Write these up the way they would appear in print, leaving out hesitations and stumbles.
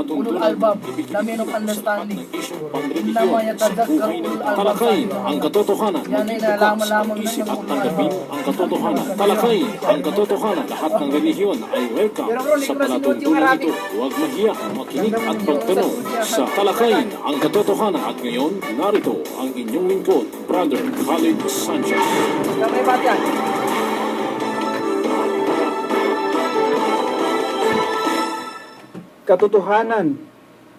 ulul albab, na men of understanding. Innama yatadhakkaru ulul albab. Talakayin ang katotohanan. Yan ay nalaman lamang ng Isip mga at ulul tanggapin albab. ang katotohanan. Talakayin ang katotohanan. Lahat ng relihiyon ay welcome sa palatuntunan ito. Huwag mahiya, makinig at magtanong sa Talakayin ang katotohanan. At ngayon, narito ang inyong lingkod, Brother Khalid Sanchez. Kamay ba yan? Katotohanan,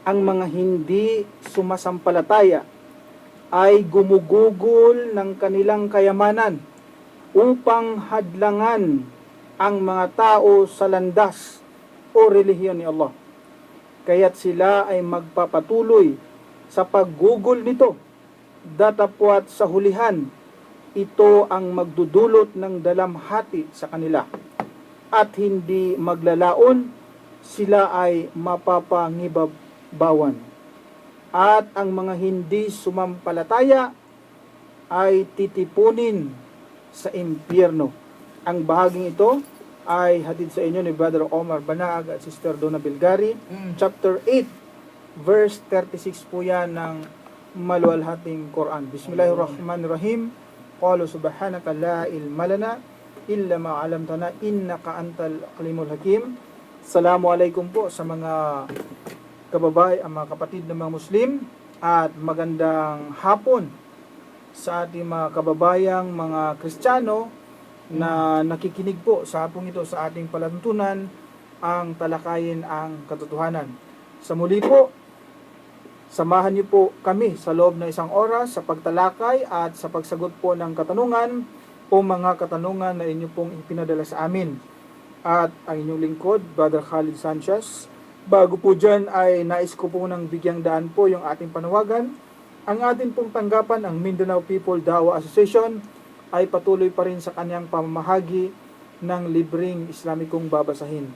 ang mga hindi sumasampalataya ay gumugugol ng kanilang kayamanan upang hadlangan ang mga tao sa landas o relihiyon ni Allah. Kaya't sila ay magpapatuloy sa paggugol nito, datapwat sa hulihan, ito ang magdudulot ng dalamhati sa kanila at hindi maglalaon, sila ay mapapangibabawan. At ang mga hindi sumampalataya ay titipunin sa impyerno. Ang bahaging ito ay hatid sa inyo ni Brother Omar Banaag at Sister Donna Bilgari. Chapter 8, verse 36 po yan ng maluwalhating Quran. Bismillahirrahmanirrahim. Qalu subhanaka la ilma lana illa ma 'allamtana innaka antal alimul hakim. Assalamualaikum po sa mga mga kapatid ng mga Muslim at magandang hapon sa ating mga kababayang mga Kristiyano na nakikinig po sa hapong ito sa ating palatuntunan ang talakayin ang katotohanan. Sa muli po, samahan niyo po kami sa loob ng isang oras sa pagtalakay at sa pagsagot po ng katanungan o mga katanungan na inyo pong ipinadala sa amin. At ang inyong lingkod, Brother Khalid Sanchez. Bago po dyan ay nais ko po nang bigyang daan po yung ating panawagan. Ang ating pong tanggapan, ang Mindanao People Dawah Association, ay patuloy pa rin sa kanyang pamamahagi ng libreng Islamikong babasahin.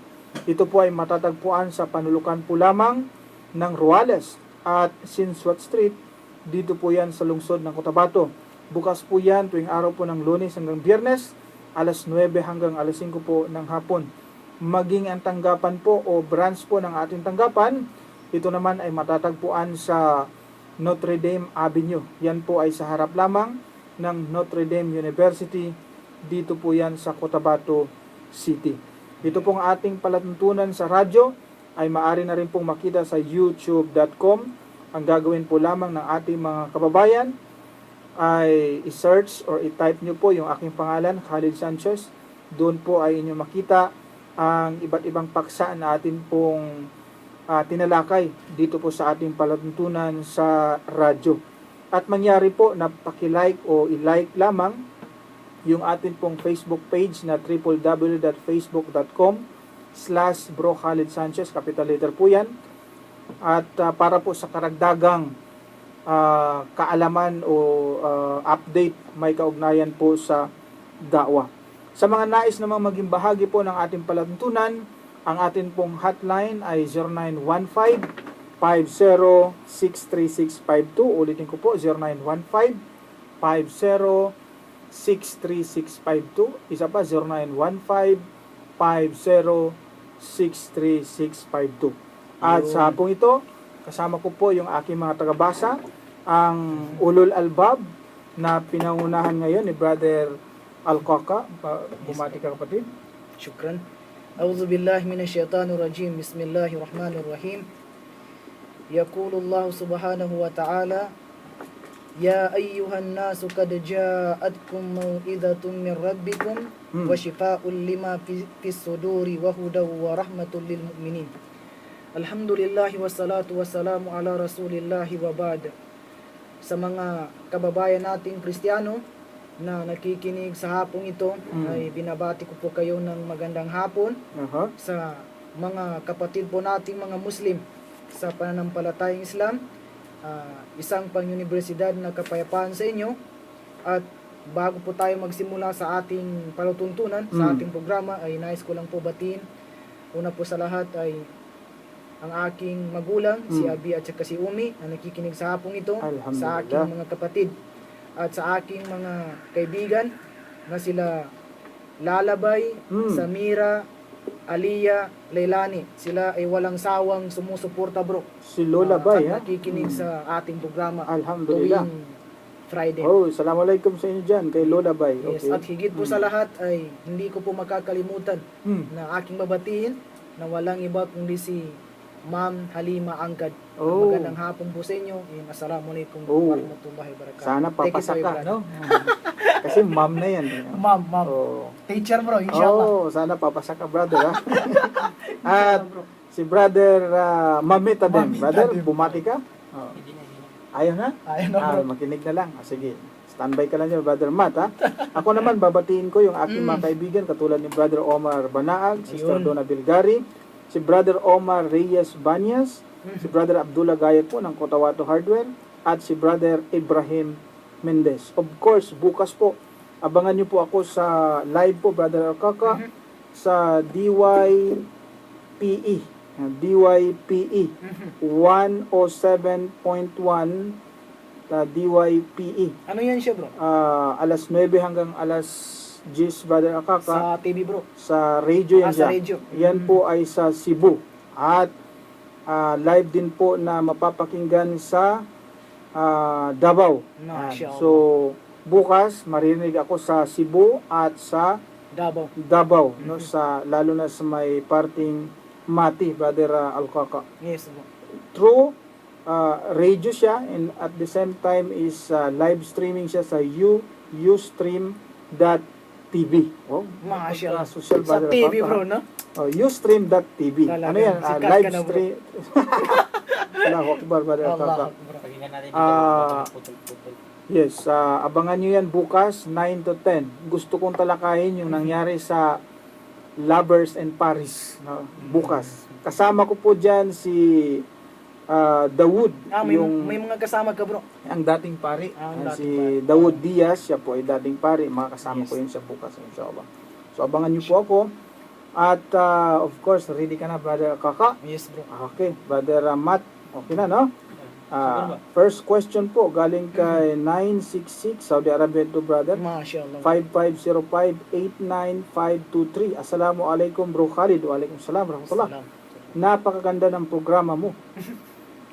Ito po ay matatagpuan sa panulukan po lamang ng Ruales at Sinswat Street. Dito po yan sa lungsod ng Cotabato. Bukas po yan tuwing araw po ng Lunes hanggang Biyernes, alas 9 hanggang alas 5 po ng hapon. Maging ang tanggapan po o branch po ng ating tanggapan, ito naman ay matatagpuan sa Notre Dame Avenue. Yan po ay sa harap lamang ng Notre Dame University. Dito po yan sa Cotabato City. Ito pong ating palatuntunan sa radyo ay maaari na rin pong makita sa youtube.com. Ang gagawin po lamang ng ating mga kababayan ay i-search or i-type nyo po yung aking pangalan, Khalid Sanchez. Doon po ay inyo makita ang iba't ibang paksa na atin pong tinalakay dito po sa ating palatuntunan sa radyo. At mangyari po na paki-like o i-like lamang yung atin pong Facebook page na www.facebook.com/Bro Khalid Sanchez, capital letter po yan. At para po sa karagdagang kaalaman o update, may kaugnayan po sa da'wa. Sa mga nais namang maging bahagi po ng ating palatuntunan, ang atin pong hotline ay 0915-50-63652. Ulitin ko po, 0915-50-63652. Isa pa, 0915-50-63652. At sa hapong ito, kasama ko po yung aking mga tagabasa, ang Ulul Albab na pinangunahan ngayon ni Brother Al-Qaqa. Bumati ka kapatid. Shukran. A'udzu billahi minasyaitanir rajim. Bismillahirrahmanirrahim. Yaqulu Allah subhanahu wa ta'ala, Ya ayyuhan nasu qad ja'atkum mau'izatun min rabbikum wa shifaa'un lima fis suduri wa hudaw wa rahmatul lil mu'minin. Alhamdulillahi wassalatu wassalamu ala rasulillahi wa ba'd. Sa mga kababayan nating Kristiyano na nakikinig sa hapong ito, ay binabati ko po kayo ng magandang hapon. Sa mga kapatid po nating mga Muslim sa pananampalatayang Islam, isang pang-universidad na kapayapaan sa inyo. At bago po tayo magsimula sa ating palatuntunan, sa ating programa, ay nais ko lang po batiin. Una po sa lahat ay ang aking magulang, si Abi at saka si Umi, na nakikinig sa hapong ito, sa aking mga kapatid, at sa aking mga kaibigan na sila Lalabay, Samira, Aliyah Leilani. Sila ay walang sawang sumusuporta bro. Si Lola Bay, ha? At nakikinig sa ating programa Alhamdulillah. tuwing Friday. Oh, assalamualaikum sa inyo dyan, kay Lola Bay. Yes, Okay. at higit po sa lahat ay hindi ko po makakalimutan na aking babatiin na walang iba kundi si Ma'am Halima Angkad. Oh. Magandang hapon po sa inyo. Assalamualaikum Oh. warahmatullahi wabarakatuh. Sana Thank you papasa po, ka, brother. no? Kasi ma'am na yan. Ma'am. Oh. Teacher bro, inshallah. Oh, sana papasa ka, brother, ha? At si brother Mamita din. Mamita Brother, din. bumati ka? Oh. Ayaw na? Ayun na bro. Makinig na lang. sige. Standby ka lang dyan, Brother Matt, ha? Ako naman, babatiin ko yung aking mga kaibigan, katulad ni Brother Omar Banaag, Sister Ayun. Donna Bilgari, si Brother Omar Reyes Banyas, si Brother Abdullah Gayat po ng Cotabato Hardware, at si Brother Ibrahim Mendez. Of course, bukas po, abangan nyo po ako sa live po, Brother Kaka, sa DYPE. DYPE 107.1 DYPE. Ano yan siya bro? Alas 9 hanggang alas 10, Brother Akaka, Sa TV bro. sa radio yan Sa siya. radio. Yan po ay sa Cebu. At live din po na mapapakinggan sa Davao. Masya So, bukas marinig ako sa Cebu at sa Davao. Davao, no, sa lalo na sa may parting Mati, Brother Alcaka. Yes bro. Through radio siya, and at the same time is live streaming siya sa ustream.tv. Oh, Masya Allah. social, Sa Brother TV Alcaka. bro, no? Oh, ustream.tv. Talaga, Ano yan? sikat Live ka na, bro. stream. Allahu Akbar, Brother Allah Alcaka. Akbar. Pakinggan natin putol-putol. Yes, abangan nyo yan bukas, 9 to 10. Gusto kong talakayin yung nangyari sa Lovers and Paris, no? Bukas. Kasama ko po dyan si Dawood, May yung mga kasama ka bro. ang dating pari. Ang dating Si pari. Dawood Diaz, siya po ay dating pari. Makakasama Yes. ko yun siya bukas, inshallah. So, abangan nyo po ako. At, of course, ready ka na, Brother Kaka? Yes bro. Okay, Brother Matt, okay na, no? First question po, galing kay 966, Saudi Arabia to, Brother. Masya Allah. 5505-89523. Assalamualaikum, Bro Khalid. Waalaikumsalam, rahmatullah. Salam. Napakaganda ng programa mo.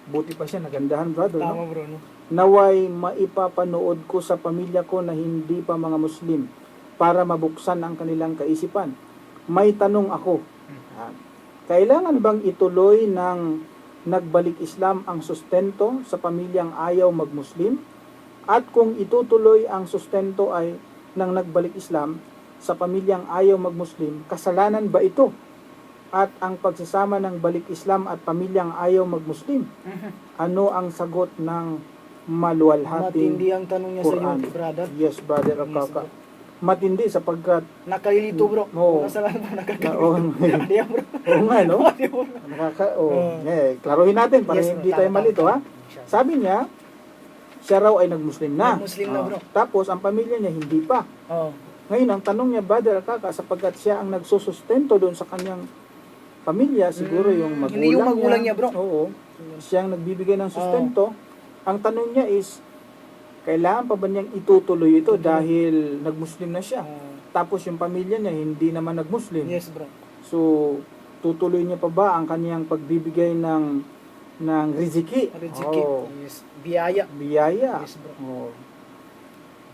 Buti pa siya, nagandahan, brother. Tama No? bro, no? Naway maipapanood ko sa pamilya ko na hindi pa mga Muslim para mabuksan ang kanilang kaisipan. May tanong ako. Kailangan bang ituloy ng nagbalik Islam ang sustento sa pamilyang ayaw mag-Muslim? At kung itutuloy ang sustento ay ng nagbalik Islam sa pamilyang ayaw mag-Muslim, kasalanan ba ito? At ang pagsasama ng balik Islam at pamilyang ayaw mag-Muslim, ano ang sagot ng maluwalhating Matindi ang tanong niya sa iyo, Quran? brother. Yes, Brother Yes, Akaka. bro. Matindi sapagkat Nakalilito bro. Oo. Nasalanan mo, nakalilito. Oo. Hindi yan bro. oo nga, no? Hindi mo. Klaruhin natin para Yes, bro. hindi tayo Tama, malito, tama. ha? Sabi niya, siya raw ay nag-Muslim na. Nag-Muslim na, bro. Tapos, ang pamilya niya hindi pa. Oh. Ngayon, ang tanong niya, Brother Akaka, sapagkat siya ang nagsusustento doon sa kanyang pamilya, siguro yung magulang Hindi yung magulang niya, bro. Oo. Siya ang nagbibigay ng sustento. Ang tanong niya is, kailangan pa ba niyang itutuloy ito dahil nag-Muslim na siya? Tapos yung pamilya niya hindi naman nag-Muslim. Yes, bro. So, tutuloy niya pa ba ang kaniyang pagbibigay ng riziki? Riziki. Oh, Yes. Biyaya. biyaya. Yes, bro. Oh.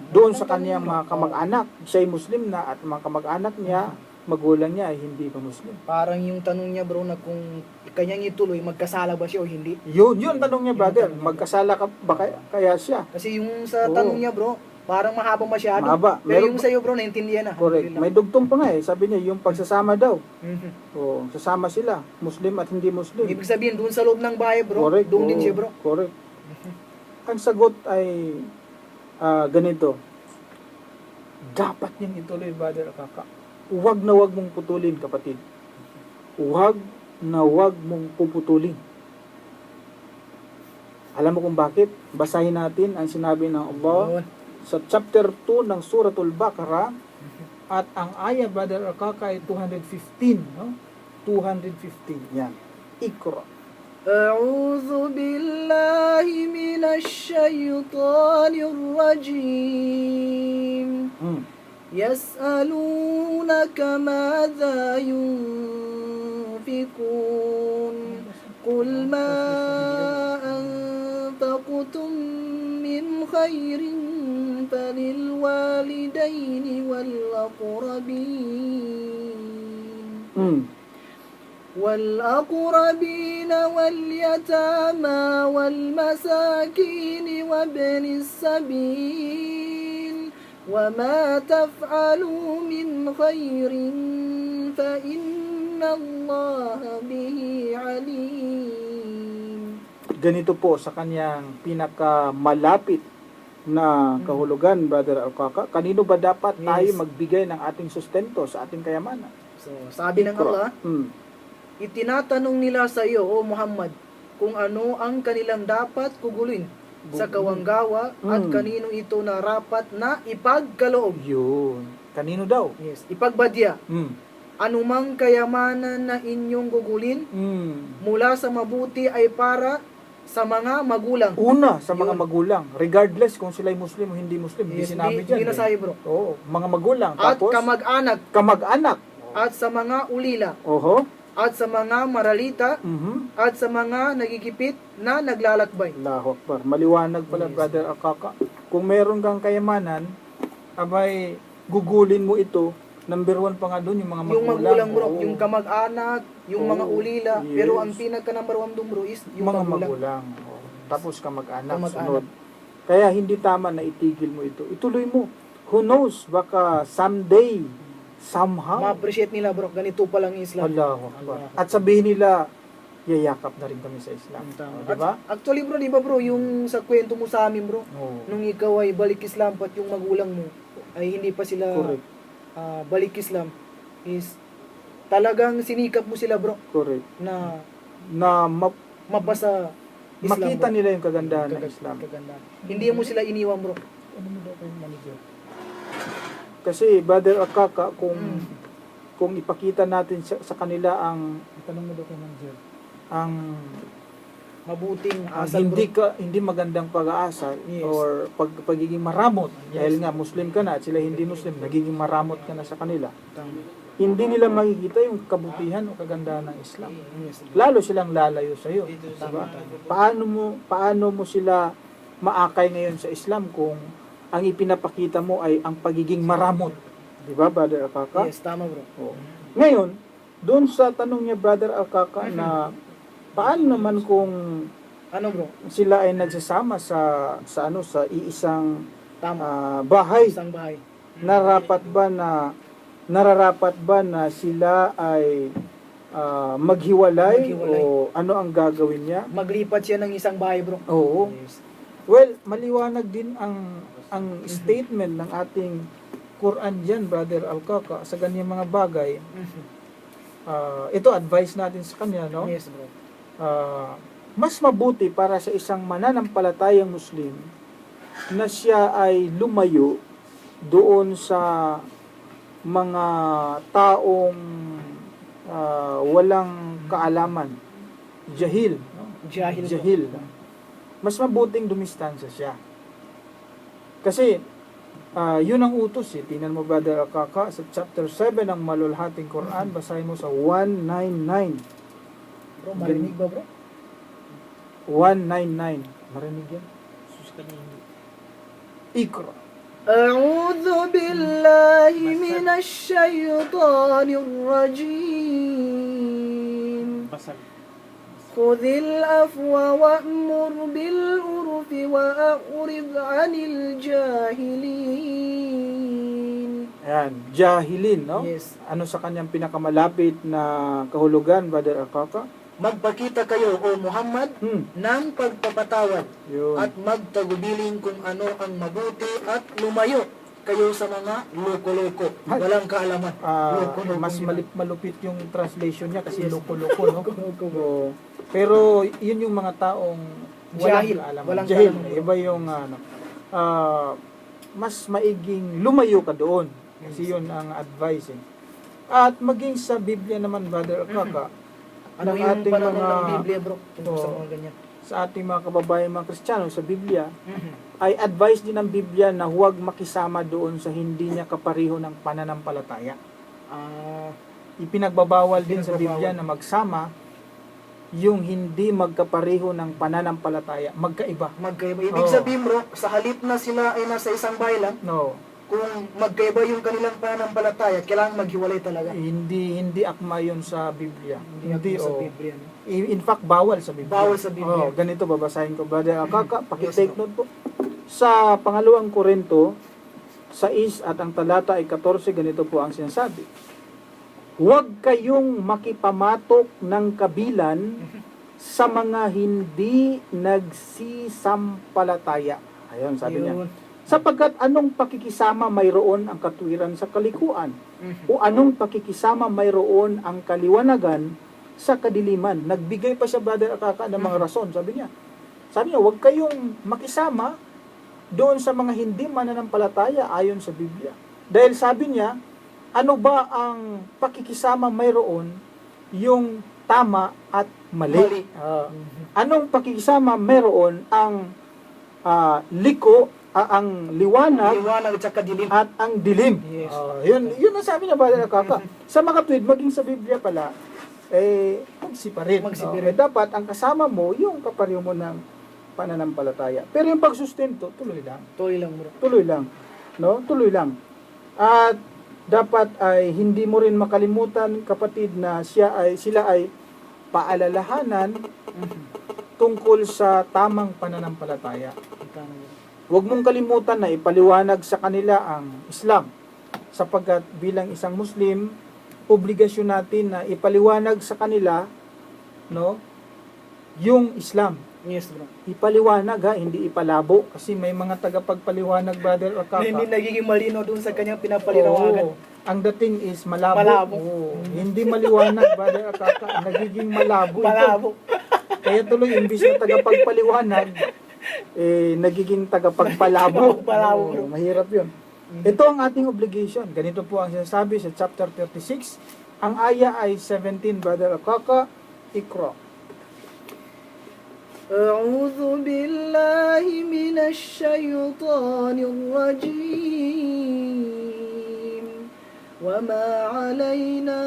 Doon sa kaniyang mga kamag-anak, siya ay Muslim na at mga kamag-anak niya, magulang niya ay hindi pa Muslim. Parang yung tanong niya, bro, na kung kanyang ituloy, magkasala ba siya o hindi? Yun tanong niya, brother. tanong niya. Magkasala ka ba kaya siya? Kasi yung sa Oo. tanong niya, bro, parang mahabang masyado. Mahaba. Pero Meron yung sa'yo, bro, naintindihan na. Correct. May dugtong pa nga eh. Sabi niya, yung pagsasama daw. Mhm. Oh, sasama sila. Muslim at hindi Muslim. Ibig sabihin, doon sa loob ng bahay, bro, Correct. doon din Oo, siya, bro. Correct. Ang sagot ay ganito. Dapat niyang ituloy, Brother Akaka. Huwag na huwag mong putulin, kapatid. Huwag na huwag mong puputulin. Alam mo kung bakit? Basahin natin ang sinabi ng Allah Yun. sa chapter 2 ng Suratul Baqarah, at ang ayah, Brother Akaka, ay 215, no? 215. Yan. Ikra. أعوذ بالله من الشيطان الرجيم يسألونك ماذا ينفقون قل ما أنفقتم من خير فللوالدين والأقربين واليتامى والمساكين وابن السبيل وما تفعلوا من خير فإن الله به عليم. Ganito po sa kanyang pinakamalapit na kahulugan, Brother Alcaka. Kanino ba dapat tayo magbigay ng ating sustento sa ating kayamanan? So, sabi ng Allah, Itinatanong nila sa iyo, O Muhammad, kung ano ang kanilang dapat kugulin sa kawanggawa at kanino ito narapat na ipagkaloob. Yun. Kanino daw? Yes, ipagbadya. Anumang kayamanan na inyong gugulin mula sa mabuti ay para sa mga magulang. Una, sa mga magulang. Regardless kung sila'y Muslim o hindi Muslim. Yes, Hindi sinabi dyan. Hindi na sabi, bro. Oo, mga magulang. At Tapos, kamag-anak. kamag-anak. At sa mga ulila. Oho. At sa mga maralita. At sa mga nagigipit na naglalakbay. Allahu Akbar. Maliwanag pala, Brother Akaka. Kung meron kang kayamanan, abay, gugulin mo ito. Number one pa nga doon, yung mga magulang. Yung magulang, bro. Oo. Yung kamag-anak, yung mga ulila. Yes. Pero ang pinaka-number one doon, bro, is yung mga magulang. magulang. Oo. Tapos kamag-anak, Kamag-anak. sunod. Kaya hindi tama na itigil mo ito. Ituloy mo. Who knows, baka someday, somehow, Ma-appreciate nila, bro. Ganito pa lang yung Islam. Allahu Akbar. At sabihin nila, yayakap na rin kami sa Islam. Diba? Actually, bro, di ba, bro, yung sa kwento mo sa amin, bro, Oo. nung ikaw ay balik Islam pat yung magulang mo ay hindi pa sila Correct. balik Islam, is talagang sinikap mo sila, bro, Correct. na Na mapasa Islam, makita bro. nila yung kagandahan ng Islam. Kagandahan. Hindi mo sila iniwan, bro. Kasi, Brother Akaka, kung ipakita natin sa kanila ang ang Mabuting asal, hindi magandang pag-aasa Yes. or pagiging maramot dahil nga Muslim ka na at sila hindi Muslim, nagiging maramot ka na sa kanila. bro. Hindi nila makikita yung kabutihan o kagandahan ng Islam. Yes. Lalo silang lalayo sa iyo. Diba? Paano mo sila maakay ngayon sa Islam kung ang ipinapakita mo ay ang pagiging maramot? Di ba, Brother Akaka? Yes, tama, bro. Oo. Ngayon, doon sa tanong niya, Brother Alcaka, na paano naman kung Ano, bro? sila ay nagsasama sa iisang Tama. bahay, Isang bahay. nararapat ba na sila ay maghiwalay Maghiwalay. o ano ang gagawin niya? Maglipat siya ng isang bahay, bro. Oo. Yes. Well, maliwanag din ang statement ng ating Quran diyan, Brother Alcaka, sa ganyang mga bagay. Ito advice natin sa kanya, no? Yes, bro. Mas mabuti para sa isang mananampalatayang Muslim na siya ay lumayo doon sa mga taong walang kaalaman, jahil, no? Jahil, bro. Mas mabuting dumistansya siya. Kasi yun ang utos eh. Tingnan mo, Brother Akaka, sa chapter 7 ng malulhating Quran, basahin mo sa 199. Bro, marinig ba, bro? 199. Marinig yan? Ikra. أعوذ بالله من الشيطان الرجيم خذ العفو وأمر بالعرف وأعرض عن الجاهلين. Ayan, jahilin, no? Yes. Ano sa kanyang pinakamalapit na kahulugan, Brother Akaka? Magpakita kayo, O Muhammad, ng pagpapatawad Yun. at magtagubilin kung ano ang mabuti at lumayo kayo sa mga loko-loko. Walang kaalaman. Loko-loko Mas nila. malupit yung translation niya kasi Yes. loko-loko, no? Loko-loko. Oo. Pero yun yung mga taong Jahil, kaalaman. walang Jahil. kaalaman. Iba yung mas maiging lumayo ka doon. Kasi yun ang advice eh. At maging sa Biblia naman, Brother Akaka, Ano ng yung ating pananaw ng mga Biblia, bro? Tungkol sa Oo. mga ganyan. sa ating mga kababayan mga Kristiyano sa Biblia Mhm. ay advice din ng Biblia na huwag makisama doon sa hindi niya kapareho ng pananampalataya. Ah, Ipinagbabawal din sa Ipinagbabawal. Biblia na magsama yung hindi magkapareho ng pananampalataya, magkaiba. magkaiba. Ibig Oo. sabihin, bro, sa halip na sila ay nasa isang bahay lang, No, kung magkaiba yung kanilang pananampalataya, kailangan maghiwalay talaga. hindi akma yun sa Biblia. Hindi ako sa oh. Biblia. No? In fact, bawal sa Biblia. Bawal sa Biblia. Oh, ganito babasahin ko, Brother Akaka, Yes, paki-take bro. note po. Sa pangalawang Korinto, 6 at ang talata ay 14, ganito po ang sinasabi. Huwag kayong makipamatok ng kabilan sa mga hindi nagsisampalataya. Ayun, sabi niya. Yun. Sapagkat anong pakikisama mayroon ang katwiran sa kalikuan? Mhm. O anong pakikisama mayroon ang kaliwanagan sa kadiliman? Nagbigay pa siya, Brother Akaka, ng mga rason. Sabi niya, huwag kayong makisama doon sa mga hindi mananampalataya ayon sa Biblia. Dahil sabi niya, ano ba ang pakikisama mayroon yung tama at mali? Mali. Anong pakikisama mayroon ang liko, ang liwanag Liwanag at saka dilim. at ang dilim? Yes. Yun ang sabi niya, Brother Akaka. Sa mga tweet, maging sa Biblia pala, magsiparit. Magsiparit. Dapat ang kasama mo, yung kapareho mo ng pananampalataya. Pero yung pagsustento, tuloy lang. Tuloy lang, bro. Tuloy lang. No? Tuloy lang. At dapat ay hindi mo rin makalimutan, kapatid, na sila ay paalalahanan tungkol sa tamang pananampalataya. Tama, bro. Huwag mong kalimutan na ipaliwanag sa kanila ang Islam. Sapagkat bilang isang Muslim, obligasyon natin na ipaliwanag sa kanila, no, yung Islam. Yes, bro. Ipaliwanag, hindi ipalabo. Kasi may mga tagapagpaliwanag, Brother Akaka. Na hindi nagiging malino doon sa kanyang pinapalinawagan. Oo. Ang dating is malabo. Malabo. Oo. Hindi maliwanag, Brother Akaka. Nagiging malabo. Malabo. Kaya tuloy, imbis na tagapagpaliwanag, nagiging tagapagpalabo. Tagapagpalabo. Oo, mahirap yun. Ito ang ating obligation. Ganito po ang sinasabi sa chapter 36. Ang aya ay 17, Brother Akaka. Ikra. أعوذ بالله من الشيطان الرجيم وما علينا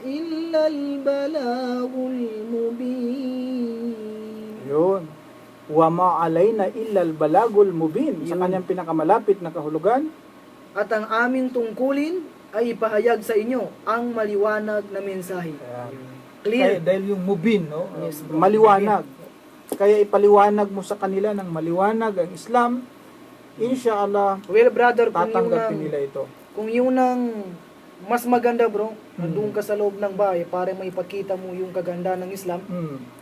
إلا البلاغ المبين. Yun. Wa ma'alayna illa al-balagul mubin. Sa Yun. kanyang pinakamalapit na kahulugan. At ang aming tungkulin ay ipahayag sa inyo ang maliwanag na mensahe. Kaya, Clear. dahil yung mubin, no? Yes, bro. Maliwanag. Kaya ipaliwanag mo sa kanila ng maliwanag ang Islam. Inshallah, Well, brother, tatanggapin nila ito. kung yun ang mas maganda, bro, nandun ka sa loob ng bahay para maipakita mo yung kaganda ng Islam,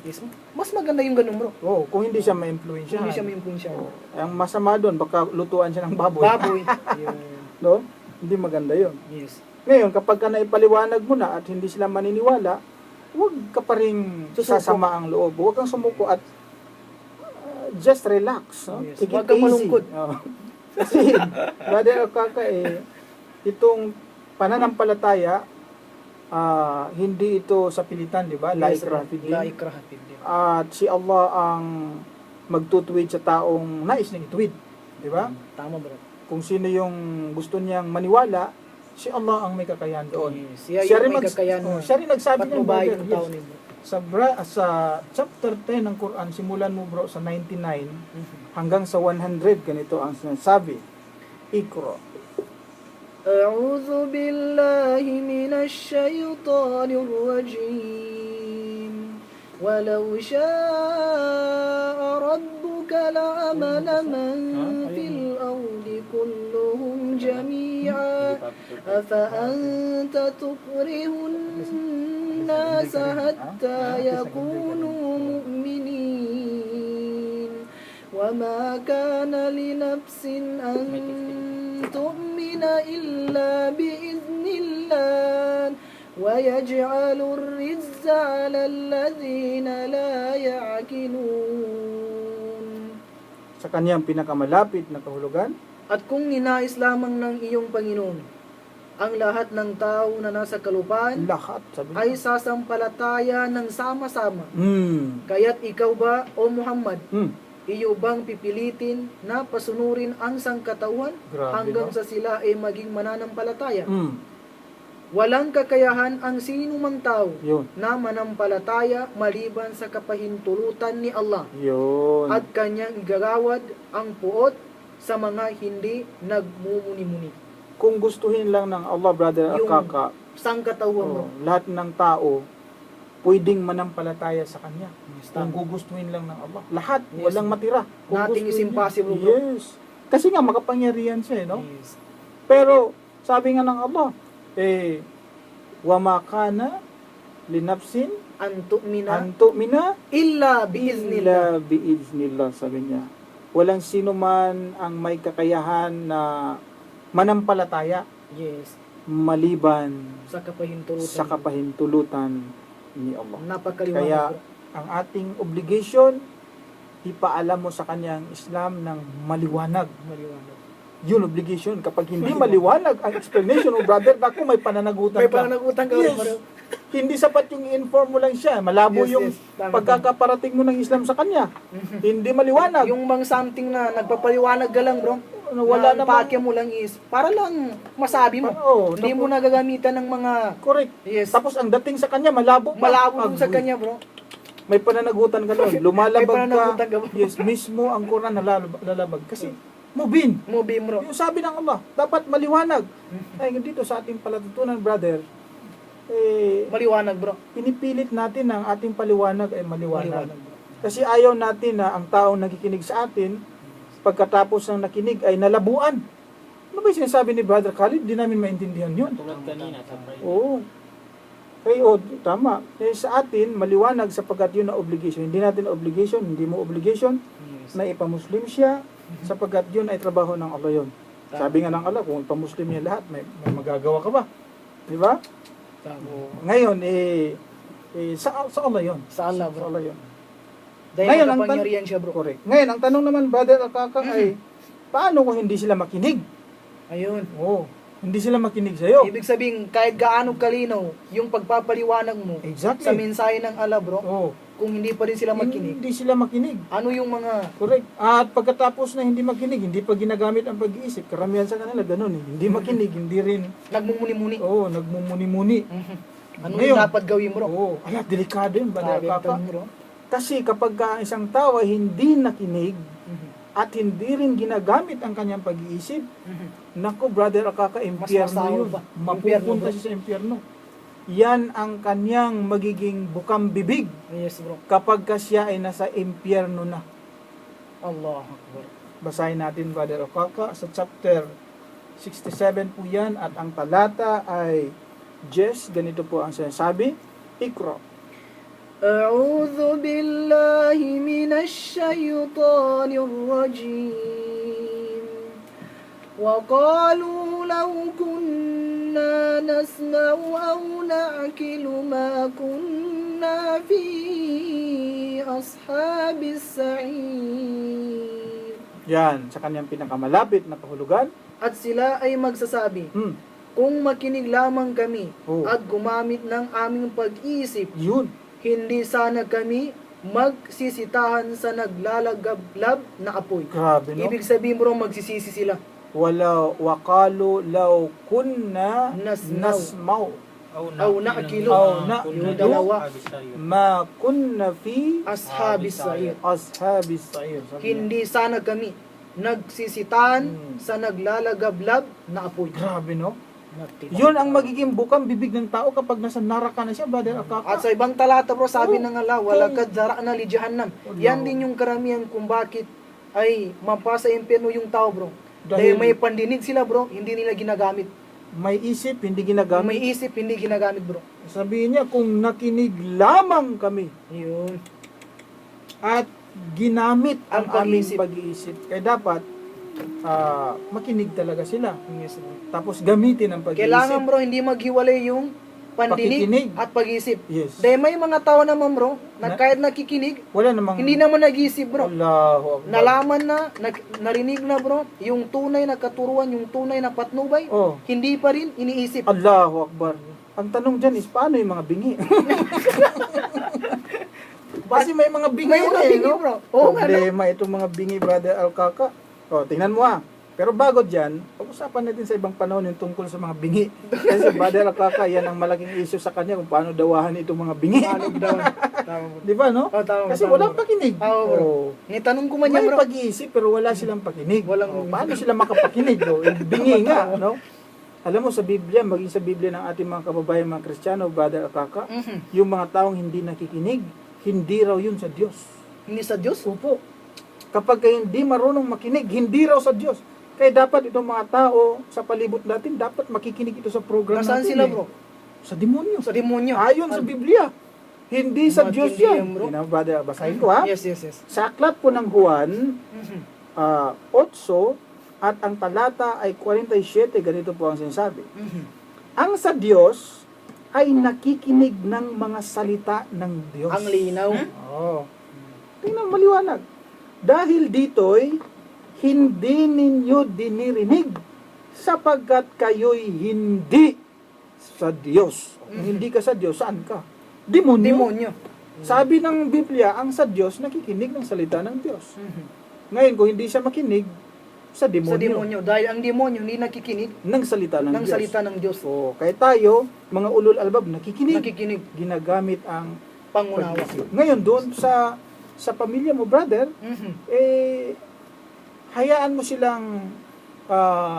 yes, mas maganda yung ganun, bro. Oh, kung hindi siya ma-influensya. Hindi siya may impluensya. Ang masama doon, baka lutuan siya ng baboy. Baboy. Yun. No? Hindi maganda yon. Yes. Ngayon, kapag ka naipaliwanag mo na at hindi sila maniniwala, huwag ka pa rin Susuko. sasama ang loob. Huwag kang sumuko at just relax. No? Yes. Take it Huwag kang easy. malungkot. Oh. Kasi, Brother Akaka, itong pananampalataya, hindi ito sa pilitan, di ba? La ikraha fid din. La ikraha fid din. At si Allah ang magtutuwid sa taong nais niyang ituwid. Di ba? Tama, bro. Kung sino yung gusto niyang maniwala, si Allah ang may kakayahan doon. Yes. Siya yung may kakayahan. siya rin nagsabi niyan, Patnubayan brother. ng tao Yes. ni bro. Sa chapter 10 ng Quran, simulan mo bro sa 99 hanggang sa 100, ganito ang sinasabi. Ikra. أعوذ بالله من الشيطان الرجيم ولو شاء ربك لآمن من في الأرض كلهم جميعا أفأنت تكره الناس حتى يكونوا مؤمنين وما كان لنفس أن تؤمن إلا بإذن الله ويجعل الرجز على الذين لا يعقلون. Sa kanyang pinakamalapit na kahulugan, At kung ninais lamang ng iyong Panginoon ang lahat ng tao na nasa kalupaan lahat, sabi ay niya. sasampalataya ng sama-sama. Hmm. Kaya't ikaw ba, O Muhammad, Hmm. iyo bang pipilitin na pasunurin ang sangkatauhan Grabe, hanggang no? sa sila ay maging mananampalataya? Hmm. Walang kakayahan ang sino mang tao Yun. na manampalataya maliban sa kapahintulutan ni Allah Yun. at kanyang igagawad ang puot sa mga hindi nagmumuni-muni. Kung gustuhin lang ng Allah, brother Yung Akaka, sangkatauhan bro. lahat ng tao pwedeng manampalataya sa Kanya. Kung Tama. gugustuhin lang ng Allah. Lahat, Yes, walang matira. Kung Nothing is gustuhin niya. impossible, bro. Yes. Kasi nga, makapangyarihan siya, no? Yes. Pero, sabi nga ng Allah, wa makana linapsin Antu'mina illa biiznillah. illa biiznillah, sabi niya. Walang sino man ang may kakayahan na manampalataya Yes. maliban Sa kapahintulutan. sa kapahintulutan ni Allah. Napakaliwanag Kaya, bro. ang ating obligation, ipaalam mo sa kanyang Islam ng maliwanag. Maliwanag. Yun obligation. Kapag hindi maliwanag ang explanation mo, brother, naku, may pananagutan May ka. pananagutan ka Yes. bro. Hindi sapat yung inform mo lang siya. Malabo Yes, yung yes. Tama, pagkakaparating mo ng Islam sa kanya. Hindi maliwanag. Yung mga something na nagpapaliwanag ka lang bro. Wala na namang- pake mo lang is para lang masabi mo. Oo, Hindi mo tapos- nagagamitan ng mga Correct. yes. Tapos ang dating sa kanya, malabo pa. Malabo dun sa Agoy. kanya bro. May pananagutan ka doon. Lumalabag May pananagutan ka. ka ba? Yes, mismo ang Quran nalalabag. Kasi, mubin. Mubim bro. Yung sabi ng Allah, dapat maliwanag. Ay, dito sa ating palatutunan, brother, Maliwanag bro. pinipilit natin na ang ating paliwanag ay maliwanag. Maliwanag bro. Kasi ayaw natin na ang taong nakikinig sa atin, pagkatapos ng nakinig ay nalabuan. Ano ba yung sinasabi ni Brother Khalid? Di namin maintindihan yun. Tulad kanina sa Friday. Oo. Tama. Sa atin, maliwanag sapagkat yun na obligation. Hindi natin obligation, hindi mo obligation Yes. na ipamuslim siya sapagkat yun ay trabaho ng Allah yun. Sabi nga ng Allah, kung ipamuslim niya lahat, may magagawa ka ba? Di ba? Tama. Ngayon, sa Allah yun. Sa Allah Sa bro. Allah yun. Dahil Ngayon, ang makapangyarihan siya bro. Correct. Ngayon, ang tanong naman, Brother Akaka, ay paano kung hindi sila makinig? Ayun. Oo. Hindi sila makinig sa'yo. Ibig sabihin, kahit gaano kalinaw yung pagpapaliwanag mo Exactly. sa mensahe ng Allah bro, Oo. kung hindi pa rin sila makinig, Hindi sila makinig. ano yung mga Correct. At pagkatapos na hindi makinig, hindi pa ginagamit ang pag-iisip. Karamihan sa kanila, ganun eh. Hindi makinig, hindi rin. nagmumuni-muni? Oo, nagmumuni-muni. Ano Ngayon, yung dapat gawin bro? Oo. Ala, delikado yun, Brother Sabi ang Akaka. tanong, bro. Kasi kapag ka ang isang tao ay hindi nakinig at hindi rin ginagamit ang kanyang pag-iisip, naku, Brother Akaka, impyerno masama yun. pa. Mapupunta Impyerno, bro. siya sa impyerno. Yan ang kanyang magiging bukang bibig Yes bro. kapag ka siya ay nasa impyerno na. Allah Akbar. Basahin natin, Brother Akaka, sa chapter 67 po yan, at ang talata ay ganito po ang sinasabi, Ikra. أعوذ بالله من الشيطان الرجيم وقالوا لو كنا نسمع أو نعقل ما كنا في أصحاب السعير. Yan, sa kanyang pinakamalapit na kahulugan. At sila ay magsasabi, kung makinig lamang kami Oh. at gumamit ng aming pag-iisip, Yun. hindi sana kami magsisitahan sa naglalagablab na apoy. Grabe, no? Ibig sabihin bro, magsisisi sila. Waqalu law kunna Nasmaw. nasmaw Aw na'kilu. Aw na'kilu. Yung dalawa. ma kunna fi Ashabis sa'ir. ashabis sa'ir. Sabi niya. Hindi sana kami nagsisitahan sa naglalagablab na apoy. Grabe, no? Yun ang magiging bukang bibig ng tao kapag nasa naraka na siya, Brother Akaka. At sa ibang talata bro, sabi Oh, ng Allah, walakad zara'na li jahannam. Yan din yung karamihan kung bakit ay mapasa impyerno yung tao bro. Dahil may pandinig sila bro, hindi nila ginagamit. May isip, hindi ginagamit. May isip, hindi ginagamit bro. Sabihin niya, kung nakinig lamang kami Yun. at ginamit ang Ang aming pag-iisip. pag-iisip, kaya dapat makinig talaga sila. Yes bro. Tapos gamitin ang pag-iisip. Kailangan bro, hindi maghiwalay yung pandinig, Pakikinig. at pag-isip. Yes. Dahil may mga tao naman bro, na kahit nakikinig, Wala namang... hindi naman nag-isip bro. Allahu Akbar. Nalaman na, narinig na bro, yung tunay na katuruan, yung tunay na patnubay, Oh. hindi pa rin iniisip. Allahu Akbar. Ang tanong dyan is, paano yung mga bingi? Kasi may mga bingi May mga na bingi, no? bro. Oo nga, no? Problema itong mga bingi, Brother Alcaca. O, tingnan mo Pero bago dyan, pag-usapan natin sa ibang panahon yung tungkol sa mga bingi. Kasi Brother Alcaca, yan ang malaking issue sa kanya kung paano dawahan itong mga bingi. Paano daw? Tama bro. Di ba, no? Oh, tama, Kasi tama, walang bro. pakinig. Oo, bro. Oo. Nitanong ko man yan May bro. pag-iisip pero wala silang pakinig. Walang- Paano sila makapakinig? No? Bingi nga, no? Alam mo sa Biblia, maging sa Biblia ng ating mga kababayan, mga Kristiyano, Brother Alcaca, Mhm. yung mga taong hindi nakikinig, hindi raw yun sa Diyos. Hindi sa Diyos? Opo. Kapag kayo hindi marunong makinig, hindi raw sa Diyos. Kaya dapat itong mga tao sa palibot natin, dapat makikinig ito sa program Nasaan natin. sila bro? Sa demonyo. Sa demonyo. Ayon sa Biblia. Hindi sa Matindi Diyos yan. yan, bro. Hindi na, Brother, basahin ko ha. Yes, yes, yes. Sa aklat po ng Juan, Mhm. 8, at ang talata ay 47, ganito po ang sinasabi. Mhm. Ang sa Diyos ay nakikinig ng mga salita ng Diyos. Ang linaw. Oo. Tingnan, maliwanag. Dahil dito'y hindi ninyo dinirinig sapagkat kayo'y hindi sa Diyos. Kung hindi ka sa Diyos, saan ka? Demonyo. Demonyo. Sabi ng Biblia, ang sa Diyos nakikinig ng salita ng Diyos. Mhm. Ngayon, kung hindi siya makinig, sa demonyo. Sa demonyo. Dahil ang demonyo hindi nakikinig Ng salita ng ng Diyos. salita ng Diyos. O, kaya tayo, mga ulul albab, nakikinig. Nakikinig. Ginagamit ang Pangunawa. pag-isip. Ngayon, doon sa pamilya mo, brother, Mhm. hayaan mo silang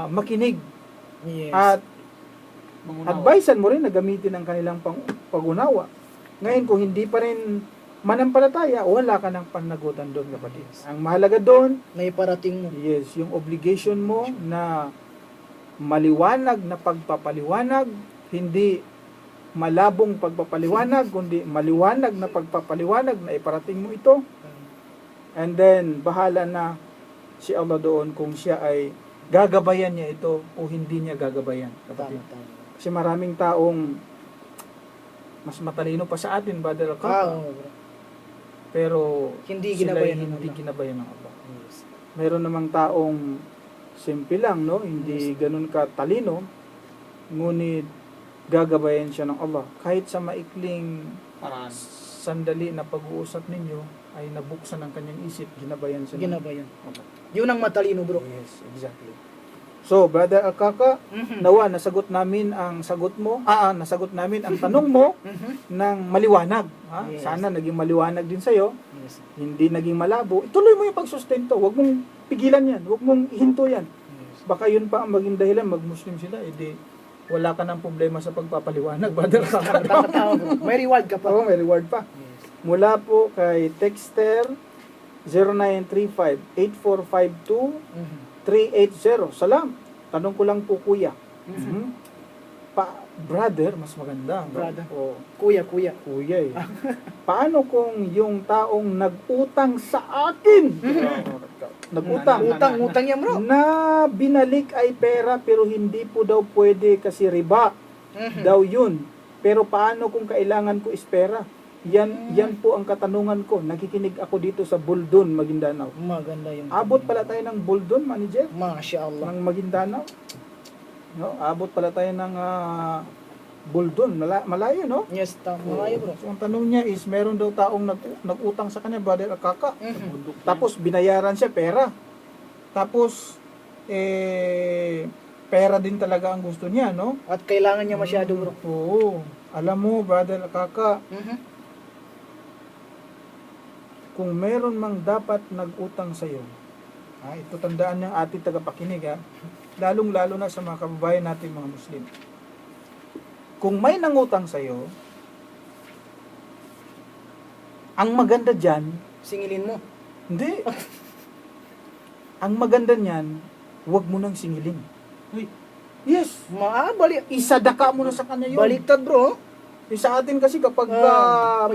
makinig. Yes. At advisean mo rin na gamitin ang kanilang pag-unawa. Ngayon, kung hindi pa rin manampalataya, wala ka ng panagutan doon, kapatid. Ang mahalaga doon, May parating mo. yes, yung obligation mo na maliwanag na pagpapaliwanag, hindi malabong pagpapaliwanag, kundi maliwanag na pagpapaliwanag na iparating mo ito. And then, bahala na si Allah doon kung siya ay gagabayan niya ito o hindi niya gagabayan, kapatid. Tama, tama. Kasi maraming taong mas matalino pa sa atin, Brother Alcaca, Oo, bro. pero Hindi sila ginabayan ng hindi Allah. ginabayan ng Allah. Yes. Meron namang taong simple lang, no? Hindi ganun katalino, ngunit gagabayan siya ng Allah. Kahit sa maikling sandali na pag-uusap ninyo, ay nabuksan ang kanyang isip, ginabayan siya ng Ginabayan. Allah. Yun ang matalino bro. Yes, exactly. So, Brother Alcaca, Mhm. nawa, nasagot namin ang sagot mo, nasagot namin ang tanong mo Mhm. ng maliwanag. Ha? Yes. Sana naging maliwanag din sa'yo. Yes. Hindi naging malabo. Ituloy mo yung pagsustento. Huwag mong pigilan yan. Huwag mong ihinto yan. Yes. Baka yun pa ang maging dahilan, mag-Muslim sila, edi wala ka ng problema sa pagpapaliwanag, Brother Alcaca. Tama, bro. May reward ka pa. Oo, may reward pa. Yes. Mula po kay Texter 0935-8452-380. Mhm. Salam. Tanong ko lang po, kuya. Mhm. Brother, mas maganda. no? Brother. O, Kuya. kuya eh. Paano kung yung taong nag-utang sa akin? Nag-utang. Utang yan bro. Na binalik ay pera pero hindi po daw pwede kasi riba Mhm. daw yun. Pero paano kung kailangan ko is pera? Yan po ang katanungan ko. Nakikinig ako dito sa Buldon, Maguindanao. Maganda yung Abot pala tayo ng Buldon, manager, Masya Allah. ng Maguindanao. No, abot pala tayo ng Buldon, malayo, no? Yes, tama kayo bro. So, ang tanong niya is, meron daw taong nag-utang sa kanya, Brother Alcaca. Mhm. Tapos binayaran siya pera. Tapos pera din talaga ang gusto niya, no? At kailangan niya masyado bro. Oo. Alam mo, Brother Alcaca, Mhm. kung meron mang dapat nag-utang sa iyo, ito tandaan ng ating tagapakinig, lalong-lalo na sa mga kababayan natin mga Muslim. Kung may nangutang sa iyo, ang maganda diyan, Singilin mo. hindi. Ang maganda niyan, huwag mo nang singilin. Yes. Balik. Isadaka mo na sa kanya yun. Baliktad bro. Sa atin kasi kapag may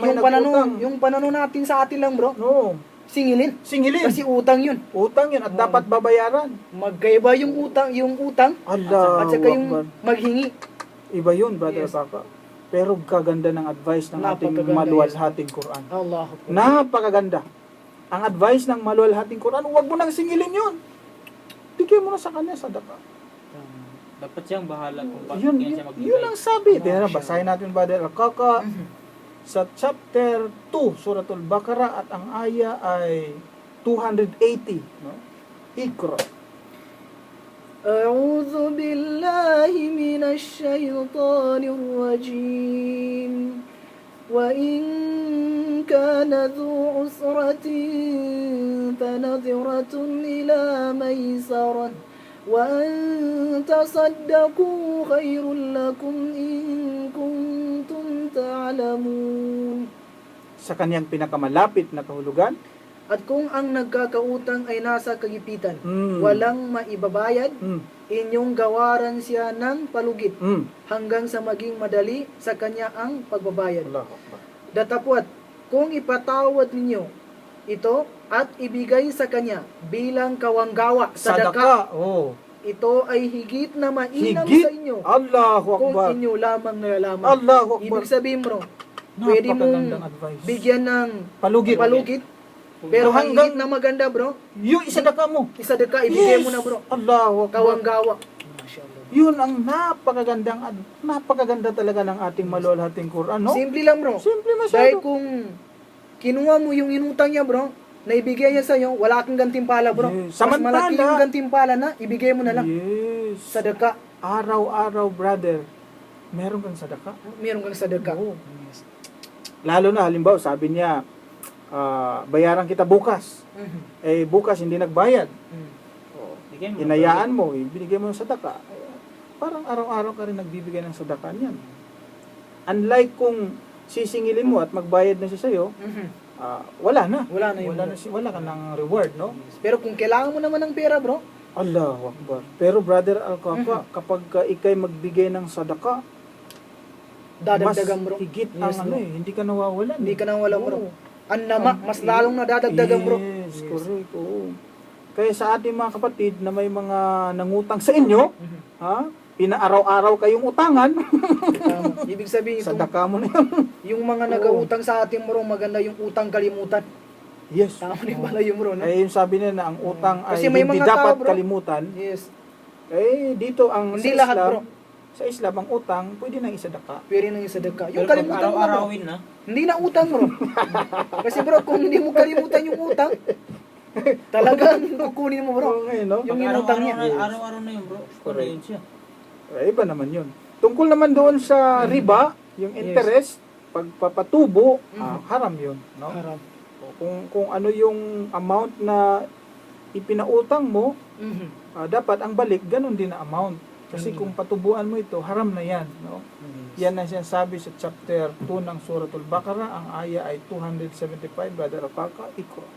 yung nag-utang, panano natin sa atin lang bro. no, Singilin. singilin. Kasi utang yun. Utang yun at dapat babayaran. Magkaiba yung utang Allah, at saka yung maghingi. Iba yun, Brother Yes. Alcaca. Pero gaganda ng advice ng ating Napakaganda maluwalhating Quran. Allahu Akbar. Napakaganda. Ang advice ng maluwalhating Quran, huwag mo nang singilin yun. Bigyan mo na sa kanya sadaka. Dapat siyang bahala kung Yun, paano siya magbigay. yun ang sabi. Allah, Tingnan, Masya basahin natin Brother Al-Kaka sa chapter 2, Suratul Baqarah, at ang aya ay 280. No? Ikra. أعوذ بالله من الشيطان الرجيم وإن كان ذو عسرة فنظرة إلى ميسرة وأن تصدقوا خير لكم إن كنتم تعلمون. Sa kanyang pinakamalapit na kahulugan, At kung ang nagkakautang ay nasa kagipitan, Mm. walang maibabayad, mm, inyong gawaran siya ng palugit hanggang sa maging madali sa kanya ang pagbabayad. Allahu Akbar. Datapwat, kung ipatawad ninyo ito at ibigay sa kanya bilang kawanggawa, sadaka, Oh. ito ay higit na mainam Higit. sa inyo Allahu kung Akbar. inyo lamang nalalaman. Allahu Akbar. Ibig sabihin bro, pwede mong Napakagandang advice. bigyan ng Palugit. pero ang Hanggang- higit na maganda bro, Yung isadaka mo. isadaka, ibigay mo na bro. Allahu Akbar. Kawanggawa. Mashallah. Yun ang napakaganda talaga ng ating maluwalhating Quran, no? Simple lang bro. Simple Dahil masyado. kung kinuha mo yung inutang niya bro, naibigay niya sa'yo, wala kang gantimpala bro. Yes. Mas Samantala- malaki yung gantimpala na, ibigay mo na lang. Yes. Sadaka. Araw-araw, brother, meron kang sadaka. Meron kang sadaka. Oo. Lalo na, halimbawa, sabi niya, bayaran kita bukas. Mhm. Eh, bukas hindi nagbayad. Mhm. Bigyan mo. Inayaan mo, binigay mo ng sadaka. Parang araw-araw ka rin nagbibigay ng sadaka niyan. Unlike kung sisingilin mo at magbayad na siya sa'yo, Mhm. wala na. Wala na yun. Wala ka ng reward, no? Pero kung kailangan mo naman ng pera bro, Allahu Akbar. Pero brother Al-Kaka, kapag ikay magbigay ng sadaka, dadagdagan bro. mas higit Yes, ang bro. hindi ka nawawalan. Hindi ka nang wala bro. Oo. Annama, mas lalong nadadagdagan bro. Yes, correct. Oo. Kaya sa ating mga kapatid na may mga nangutang sa inyo, Mhm. ha? Inaaraw-araw kayong utangan, Tama. Ibig sabihin, sadaka mo na yan. yung mga nag-utang sa atin bro, maganda yung utang kalimutan. Yes. Tama din pala yung bro, no? Eh, yung sabi nila na ang utang ay Kasi may hindi mga tao, dapat bro. kalimutan. Yes. Eh, dito ang Hindi sa lahat, Islam, bro. sa Islam, ang utang, pwede nang isadaka. Pwede nang yung sadaka. Pero Yung pag kalimutan mo na bro. araw-arawin na, Hindi na utang bro. Kasi bro, kung hindi mo kalimutan yung utang, talagang kukunin mo bro. Oo, ngayon, no? Yung pag inutang araw-araw niya. na, araw-araw na yun bro. Correct. Yun siya. Iba naman yun. Tungkol naman doon sa riba, yung Yes. interest, pagpapatubo, Mhm. haram yun. No? Haram. Kung ano yung amount na ipinautang mo, Mhm. dapat ang balik, ganun din na amount. Kasi Mhm. kung patubuan mo ito, haram na yan. No? Yan ang sinasabi sa chapter 2 ng Suratul Baqarah, ang aya ay 275, Brother Al-Kaka, Ikra.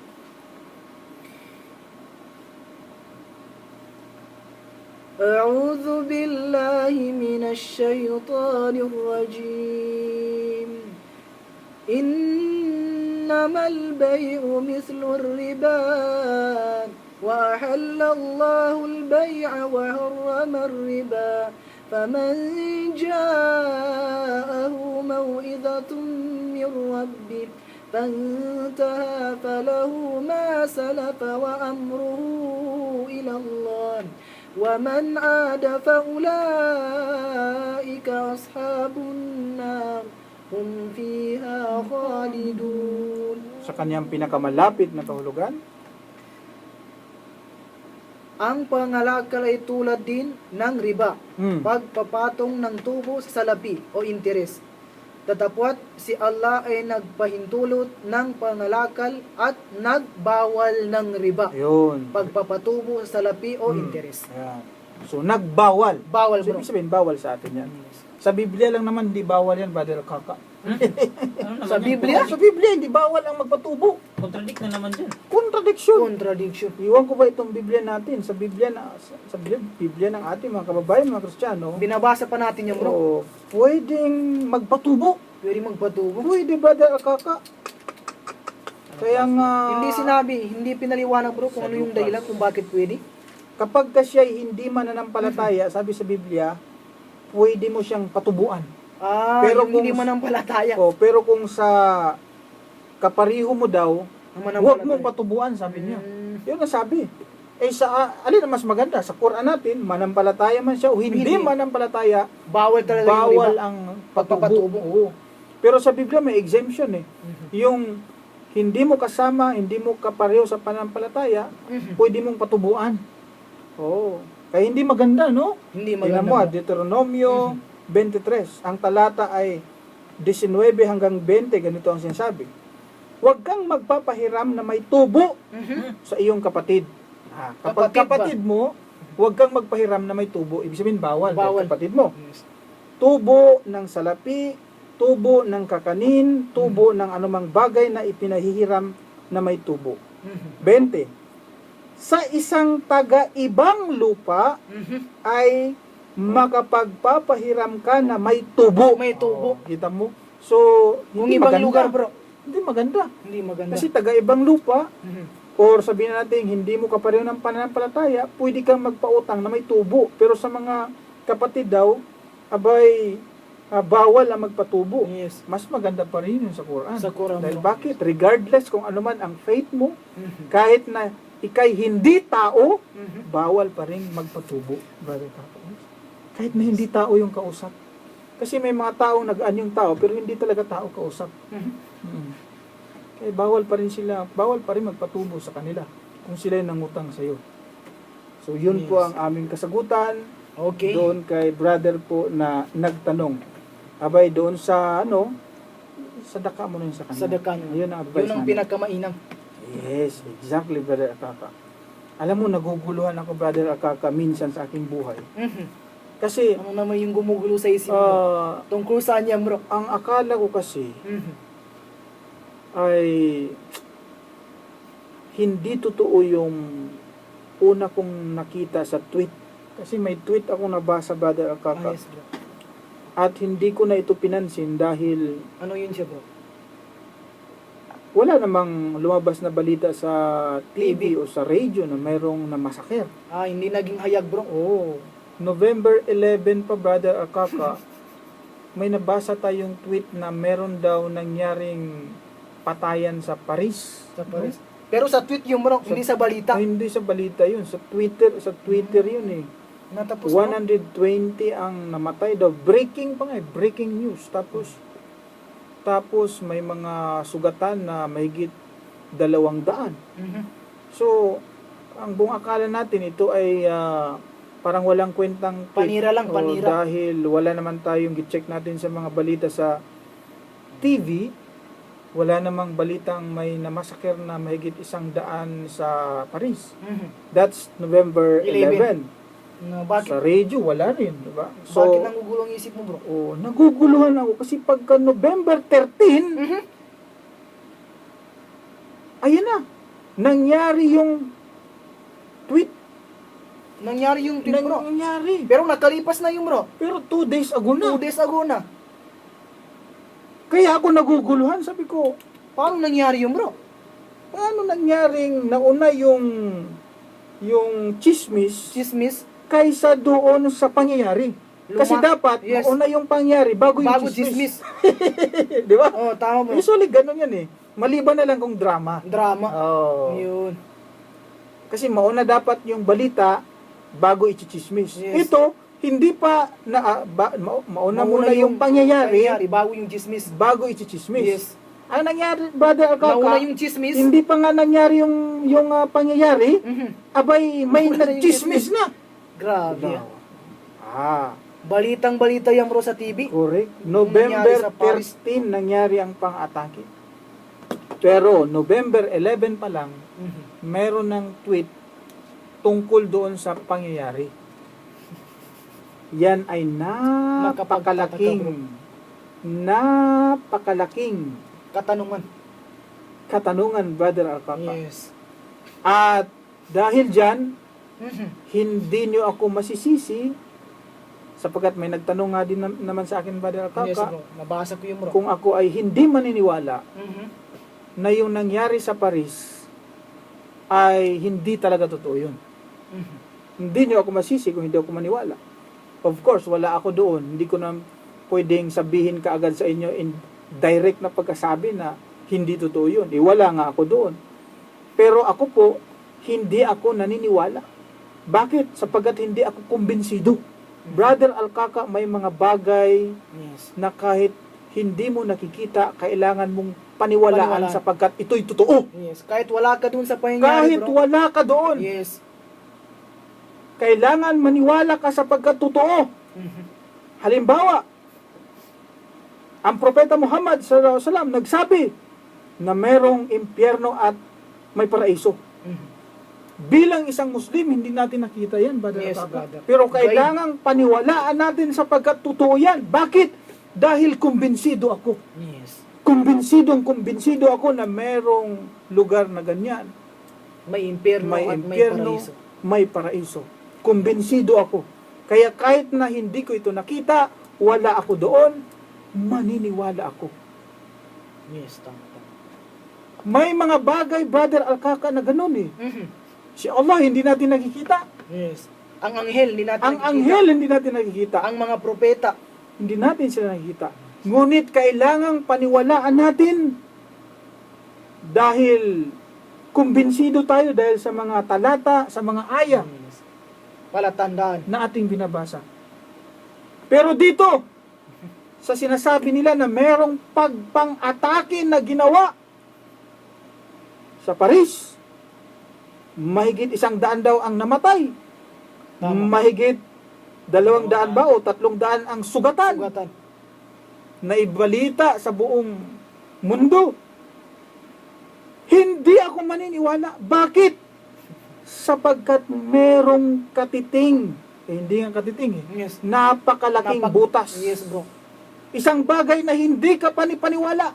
أعوذ بالله من الشيطان الرجيم إنما البيع مثل الربا وأحل الله البيع وحرم الربا فمن جاءه موعظة من ربه فانتهى فله ما سلف وأمره إلى الله ومن عاد فأولئك أصحاب النار هم فيها خالدون. Sa kanyang pinakamalapit na kahulugan, Ang pangalakal ay tulad din ng riba, pagpapatong ng tubo sa salapi o interes. Tatapwat si Allah ay nagpahintulot ng pangalakal at nagbawal ng riba, Ayun. pagpapatubo sa salapi o interes. Ayan. So, nagbawal. Bawal So, bro. ibig sabihin, bawal sa atin yan. Sa Biblia lang naman, di bawal yan, Brother Kaka. Ano naman Sa yun? Biblia? Sa Biblia, hindi bawal ang magpatubo. Contradict na naman dyan. Contradiction. Contradiction. Iwan ko ba itong Biblia natin? Sa Biblia Biblia ng ating mga kababayan, mga Kristiyano, Binabasa pa natin yung bro. o, pwedeng magpatubo. Pwede magpatubo. Pwede, Brother Kaka. Kaya nga, Hindi sinabi, hindi pinaliwanag bro kung ano yung dahilan kung bakit pwede. kapag ka siya hindi mananampalataya, sabi sa Biblia, pwede mo siyang patubuan. Pero yung hindi kung- manampalataya. Pero kung sa kapariho mo daw, Ang huwag mong patubuan, sabi niya. Yun ang sabi. Alin ang mas maganda? Sa Quran natin, manampalataya man siya o hindi Hindi. manampalataya, Bawal talaga bawal yung iba. ang Pagpapatubo. patubo. Oo. Pero sa Biblia may exemption eh. Yung hindi mo kasama, hindi mo kapareho sa pananampalataya, pwede mong patubuan. Oo. Kaya hindi maganda, no? Hindi Tingnan maganda. mo, Deuteronomio 23. Ang talata ay 19 hanggang 20. Ganito ang sinasabi. Huwag kang magpapahiram na may tubo sa iyong kapatid. Kapag Kapatid ba? kapatid mo, huwag kang magpahiram na may tubo. Ibig sabihin, bawal. Bawal. Kapatid mo. Yes. Tubo ng salapi, tubo ng kakanin, tubo ng anumang bagay na ipinahihiram na may tubo. 20. Sa isang taga-ibang lupa ay makapagpapahiram ka na may tubo. May tubo. Kita mo? So, Kung hindi ibang maganda. lugar, bro. Hindi maganda. Hindi maganda. Kasi taga-ibang lupa, Mhm. or sabihin natin, hindi mo kapareho ng pananampalataya, pwede kang magpautang na may tubo. Pero sa mga kapatid daw, abay, bawal ang magpatubo. Yes. Mas maganda pa rin yun sa Quran. Sa Quran, Dahil bro. bakit? Regardless kung ano man ang faith mo, Mhm. kahit na ikay hindi tao, Mhm. bawal pa rin magpatubo. Brother Papa. Kahit na hindi tao yung kausap. Kasi may mga taong nag-an yung tao, pero hindi talaga tao kausap. Mhm. Kaya bawal pa rin magpatubo sa kanila kung sila yung nangutang sa iyo. So yun po Yes. ang aming kasagutan Okay. doon kay brother po na nagtanong. Abay doon sa sadaka mo na yun sa kanila. Sadaka nyo. Yun ang advice Yun ang namin. pinakamainam. Yes, exactly, brother Akaka. Alam mo, naguguluhan ako, brother Akaka, minsan sa aking buhay. Kasi Ano naman yung gumugulo sa isip mo? Tungkol saan yan, bro? ang akala ko kasi Mhm. ay hindi totoo yung una kong nakita sa tweet. Kasi may tweet ako nabasa, brother Akaka. Yes, bro. At hindi ko na ito pinansin dahil Ano yun siya, bro? wala namang lumabas na balita sa TV TV. o sa radio na mayroong namasakir. Hindi naging hayag, bro. Oo. November 11 pa, brother Akaka, may nabasa tayong tweet na meron daw nangyaring patayan sa Paris. Sa Paris. Pero sa tweet yung, bro, hindi sa balita. Ay, hindi sa balita yun. Sa Twitter yun eh. Natapos, bro. 120 ang namatay daw. Breaking pa nga eh. Breaking news. Tapos may mga sugatan na mahigit 200. Mhm. So, ang buong akala natin ito ay parang walang kwentang tweet. Panira lang, O, panira. dahil wala naman tayong gi-check natin sa mga balita sa TV. Wala namang balitang may namasakir na mahigit 100 sa Paris. Mhm. That's November 11. No, bakit? Sa radio, wala rin, di ba? Bakit nangugulo ang isip mo, bro? Naguguluhan ako kasi pagka November 13, Mhm. ayan na, nangyari yung tweet. Nangyari yung tweet, bro. Nangyari. Pero nakalipas na yung, bro. Pero 2 days ago 2 na. days ago na. Kaya ako naguguluhan, sabi ko, Paano nangyari yung, bro? paano nangyaring nauna yung chismis Chismis. kaysa doon sa pangyayari? Kasi dapat, Yes. mauna yung pangyayari bago yung Bago chismis. chismis. Di ba? Oh, tama, bro. Usually, ganun yan eh. Maliban na lang kung drama. Drama. Oh. Yun. Kasi mauna dapat yung balita bago i-chismis. Yes. Ito, hindi pa mauna muna yung pangyayari bago yung chismis. bago i-chismis. Yes. Ang nangyari, brother Akaka, Nauna yung chismis. hindi pa nga nangyari yung pangyayari, Mhm. abay may Nauna na yung nag-chismis na. Grabe. Balitang Balitang-balita yan, bro, sa TV. correct. nangyari November sa Paris. 13 nangyari ang pang-atake. Pero November 11 pa lang, Mhm. meron ng tweet tungkol doon sa pangyayari. Yan ay napakalaking katanungan, brother Alcapa. Yes. At dahil dyan, Mhm. hindi nyo ako masisisi sapagkat may nagtanong nga din naman sa akin, brother Yes, Alcapa, bro. Nabasa ko yung, bro. kung ako ay hindi maniniwala Mhm. na yung nangyari sa Paris ay hindi talaga totoo yun. Mhm. Hindi nyo ako masisi kung hindi ako maniwala. Of course, wala ako doon. Hindi ko na pwedeng sabihin kaagad sa inyo in direct na pagkasabi na hindi totoo yun. Wala nga ako doon. Pero ako po, hindi ako naniniwala. Bakit? Sapagkat hindi ako kumbinsido. Brother Alkaka, may mga bagay Yes. na kahit hindi mo nakikita, kailangan mong paniwalaan Paniwalaan. sapagkat ito'y totoo. Yes. Kahit wala ka dun sa pangyayari, Kahit bro. wala ka doon, Yes. kailangan maniwala ka sapagkat totoo. Mhm. Halimbawa, ang propeta Muhammad sallallahu alaihi wasallam nagsabi na merong impyerno at may paraiso. Mhm. Bilang isang Muslim, hindi natin nakita yan, Brother Yes, Alkaka. brother. Pero kailangang paniwalaan natin sapagkat totoo yan. Bakit? Dahil kumbinsido ako. Yes. Kumbinsido ako na merong lugar na ganyan. May impyerno May at may impyerno, paraiso. may paraiso. Kumbinsido ako. Kaya kahit na hindi ko ito nakita, wala ako doon, maniniwala ako. Yes, tama. May mga bagay, Brother Alkaka, na ganun eh. Mhm. Si Allah, hindi natin nakikita. Yes. Ang anghel, hindi natin Ang nakikita. anghel, hindi natin nakikita. Ang mga propeta. Hindi natin sila nakikita. Ngunit kailangang paniwalaan natin dahil kumbinsido tayo dahil sa mga talata, sa mga aya Yes. Palatandaan. na ating binabasa. Pero dito, sa sinasabi nila na merong pagpang-atake na ginawa sa Paris, mahigit 100 daw ang namatay. Tama. Mahigit 200 ba o 300 ang sugatan Sugatan. na ibalita sa buong mundo. Hindi ako maniniwala. Bakit? Sapagkat merong katiting. Hindi nga katiting eh. Yes. Napakalaking butas. Yes, bro. Isang bagay na hindi ka panipaniwala.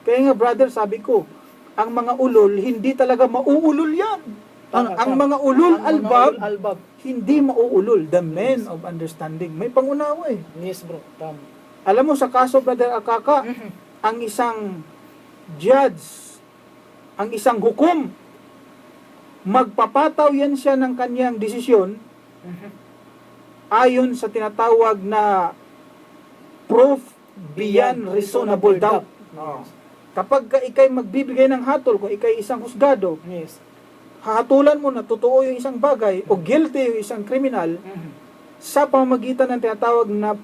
Kaya nga brother, sabi ko, ang mga ulol, hindi talaga mauulol yan. Ang mga ulol Ang mga albab, albab. hindi mauulol. The men of understanding. May pangunawa eh. Yes, bro. Tama. Alam mo, sa kaso, Brother Akaka, Mhm. ang isang judge, ang isang hukom, magpapataw yan siya ng kanyang desisyon Mhm. ayon sa tinatawag na proof beyond reasonable doubt. Yes. Kapag ka ikay magbibigay ng hatol, kung ikay isang husgado, Yes. hahatulan mo na totoo yung isang bagay o guilty yung isang kriminal Mhm. sa pamamagitan ng tinatawag na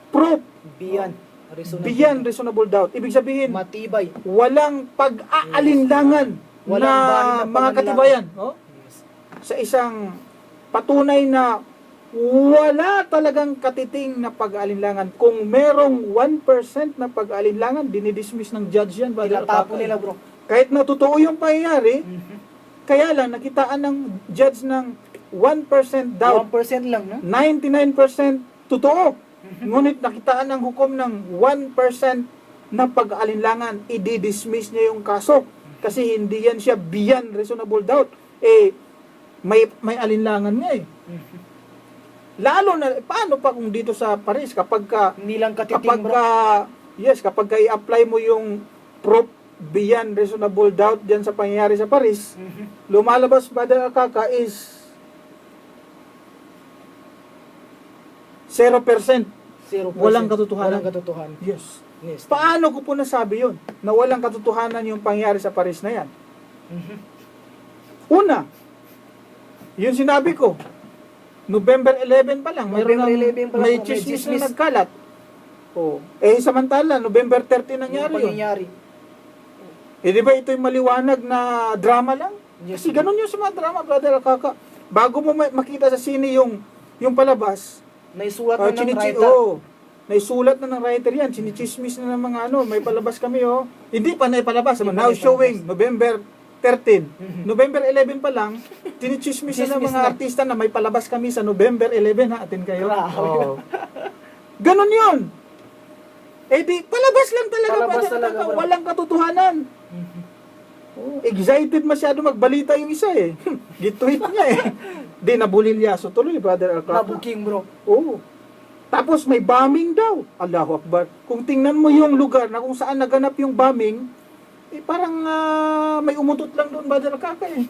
proof Beyond. Reasonable. beyond reasonable doubt. Ibig sabihin, Matibay. walang pag-aalinlangan Walang na bahid na mga pag-aalinlangan. katibayan. Oh? Yes. Sa isang patunay na wala talagang katiting na pag-aalinlangan. Kung merong 1% na pag-aalinlangan, dinidismiss ng judge yan. Brother Tinatapo Alcacay. nila, bro. Kahit na totoo yung pangyayari, Mhm. kaya lang nakitaan ng judge ng 1% doubt, 1% lang, no? 99% totoo. Ngunit nakitaan ng hukom ng 1% na pag-aalinlangan, i-dismiss niya yung kaso. Kasi hindi yan siya beyond reasonable doubt. May alinlangan nga eh. Mhm. Lalo na, paano pa kung dito sa Paris, kapag Hindi lang katiting, kapag bro. kapag i-apply mo yung proof beyond reasonable doubt diyan sa pangyayari sa Paris, Mhm. lumalabas, Brother Alcacay, is 0%. 0%. Walang katotohanan. Walang katotohanan. Yes. Yes. Paano ko po nasabi yun? Na walang katotohanan yung pangyayari sa Paris na yan. Mhm. Una, yung sinabi ko, November 11 pa lang, mayroon November 11 pa lang may po, may chismis chismis. na nagkalat. Oh. Samantala, November 30 nangyari Yung yun. pangyayari. Di ba ito'y maliwanag na drama lang? Yes, Kasi ganun yung sa mga drama, Brother Alcacay. Bago mo makita sa sine yung palabas, Naisulat na ng chinichi- writer. naisulat na ng writer yan, sinichismis na ng mga may palabas kami, Hindi pa na ipalabas, Hindi pa now naipalabas. showing, November 13. Mhm. November 11 pa lang, sinichismis na ng Chismis mga na. artista na may palabas kami sa November 11, atin kayo. Grabe. Oo. Ganun yun. Di, palabas lang talaga, Palabas Brother talaga, Alcacay. bro. Walang katotohanan. Mhm. Excited masyado magbalita yung isa eh. Gitweet niya eh. Di, nabulilyaso tuloy, Brother Alcacay. Nabuking, bro. Oo. Tapos may bombing daw. Allahu Akbar. Kung tingnan mo yung lugar na kung saan naganap yung bombing, parang may umutot lang doon, Brother Alcacay.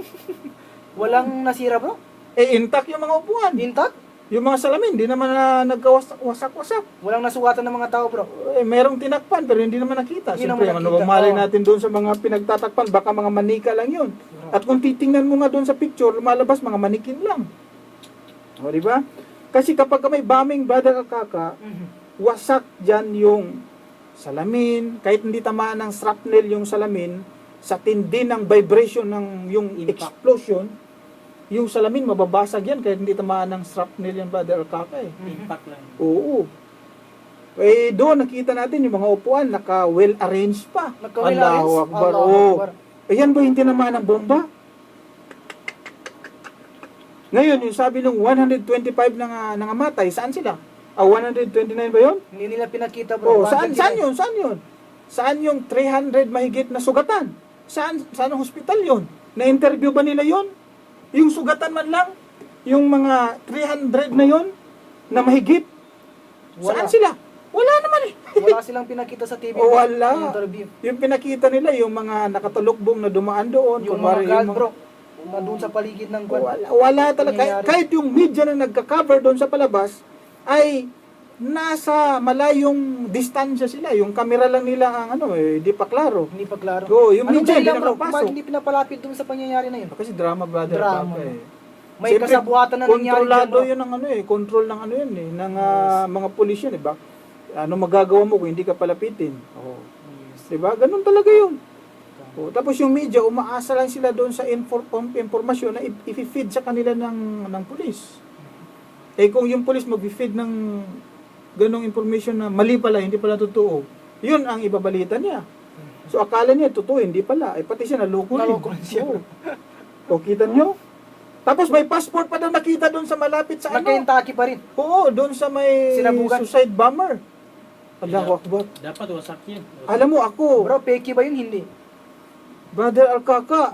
Walang nasira, bro. Intact yung mga upuan. Intact? Yung mga salamin, hindi naman na nagkawasak-wasak. Walang nasugatan ng mga tao, bro. Eh, merong tinakpan pero hindi naman nakita. Hindi Siyempre, naman ano nakita, ba malay oo. natin doon sa mga pinagtatakpan, baka mga manika lang yun. At kung titingnan mo nga doon sa picture, lumalabas mga manikin lang. O, di ba? Kasi kapag may bombing, brother Kaka, wasak dyan yung salamin, kahit hindi tamaan ng shrapnel yung salamin, sa tindi ng vibration ng yung Impact. explosion, yung salamin mababasag yan kahit hindi tamaan ng shrapnel yan, brother Kaka eh. Impact lang. Oo. Eh, doon nakita natin yung mga upuan, naka-well arranged pa. Allahu Akbar. Allahu Oo. Akbar. Ayan ba hindi naman ng bomba? Ngayon, yung sabi nung 125 na nangamatay, saan sila? 129 ba yun? Hindi nila pinakita, bro. Oh, saan yun? Saan yun? Saan yung 300 mahigit na sugatan? Saan ang hospital yun? Na-interview ba nila yun? Yung sugatan man lang? Yung mga 300 na yun? Na mahigit? Wala. Saan sila? Wala naman eh. Wala silang pinakita sa TV. Oh, wala. Yung interview. Yung pinakita nila, yung mga nakatulukbong na dumaan doon. Yung kunwari, mga guard, bro. Na doon sa paligid ng kwan. Wala talaga. Nangyayari. Kahit yung media na nagka-cover doon sa palabas, ay nasa malayong distansya sila. Yung camera lang nila ang di pa klaro. Hindi pa klaro. Oo, yung Anong media, hindi dahilan, bro? naman pasok. Bakit hindi pinapalapit doon sa pangyayari na yun? Kasi drama, brother. Drama, Papa, no? eh. May Siyempre, kasabuatan na nangyari dyan, kontrolado bro. yun ng control ng ng mga pulis yun, diba? Ano magagawa mo kung hindi ka palapitin? Oo. Diba? Ganun talaga yun. Oh, tapos yung media, umaasa lang sila doon sa informasyon na i-feed sa kanila ng pulis. Eh kung yung pulis mag-feed ng ganong information na mali pala, hindi pala totoo, yun ang ibabalita niya. So akala niya totoo, hindi pala. Eh pati siya naloko rin. Naloko rin siya. Oo. O kita niyo? Tapos may passport pa daw nakita doon sa malapit sa Nagka-Kentucky pa rin. Oo, doon sa may Sinabugan. suicide bomber. Allahu Akbar. Dapat wasak yan. Alam mo ako, Bro, peki ba yun? Hindi. Brother Alkaka,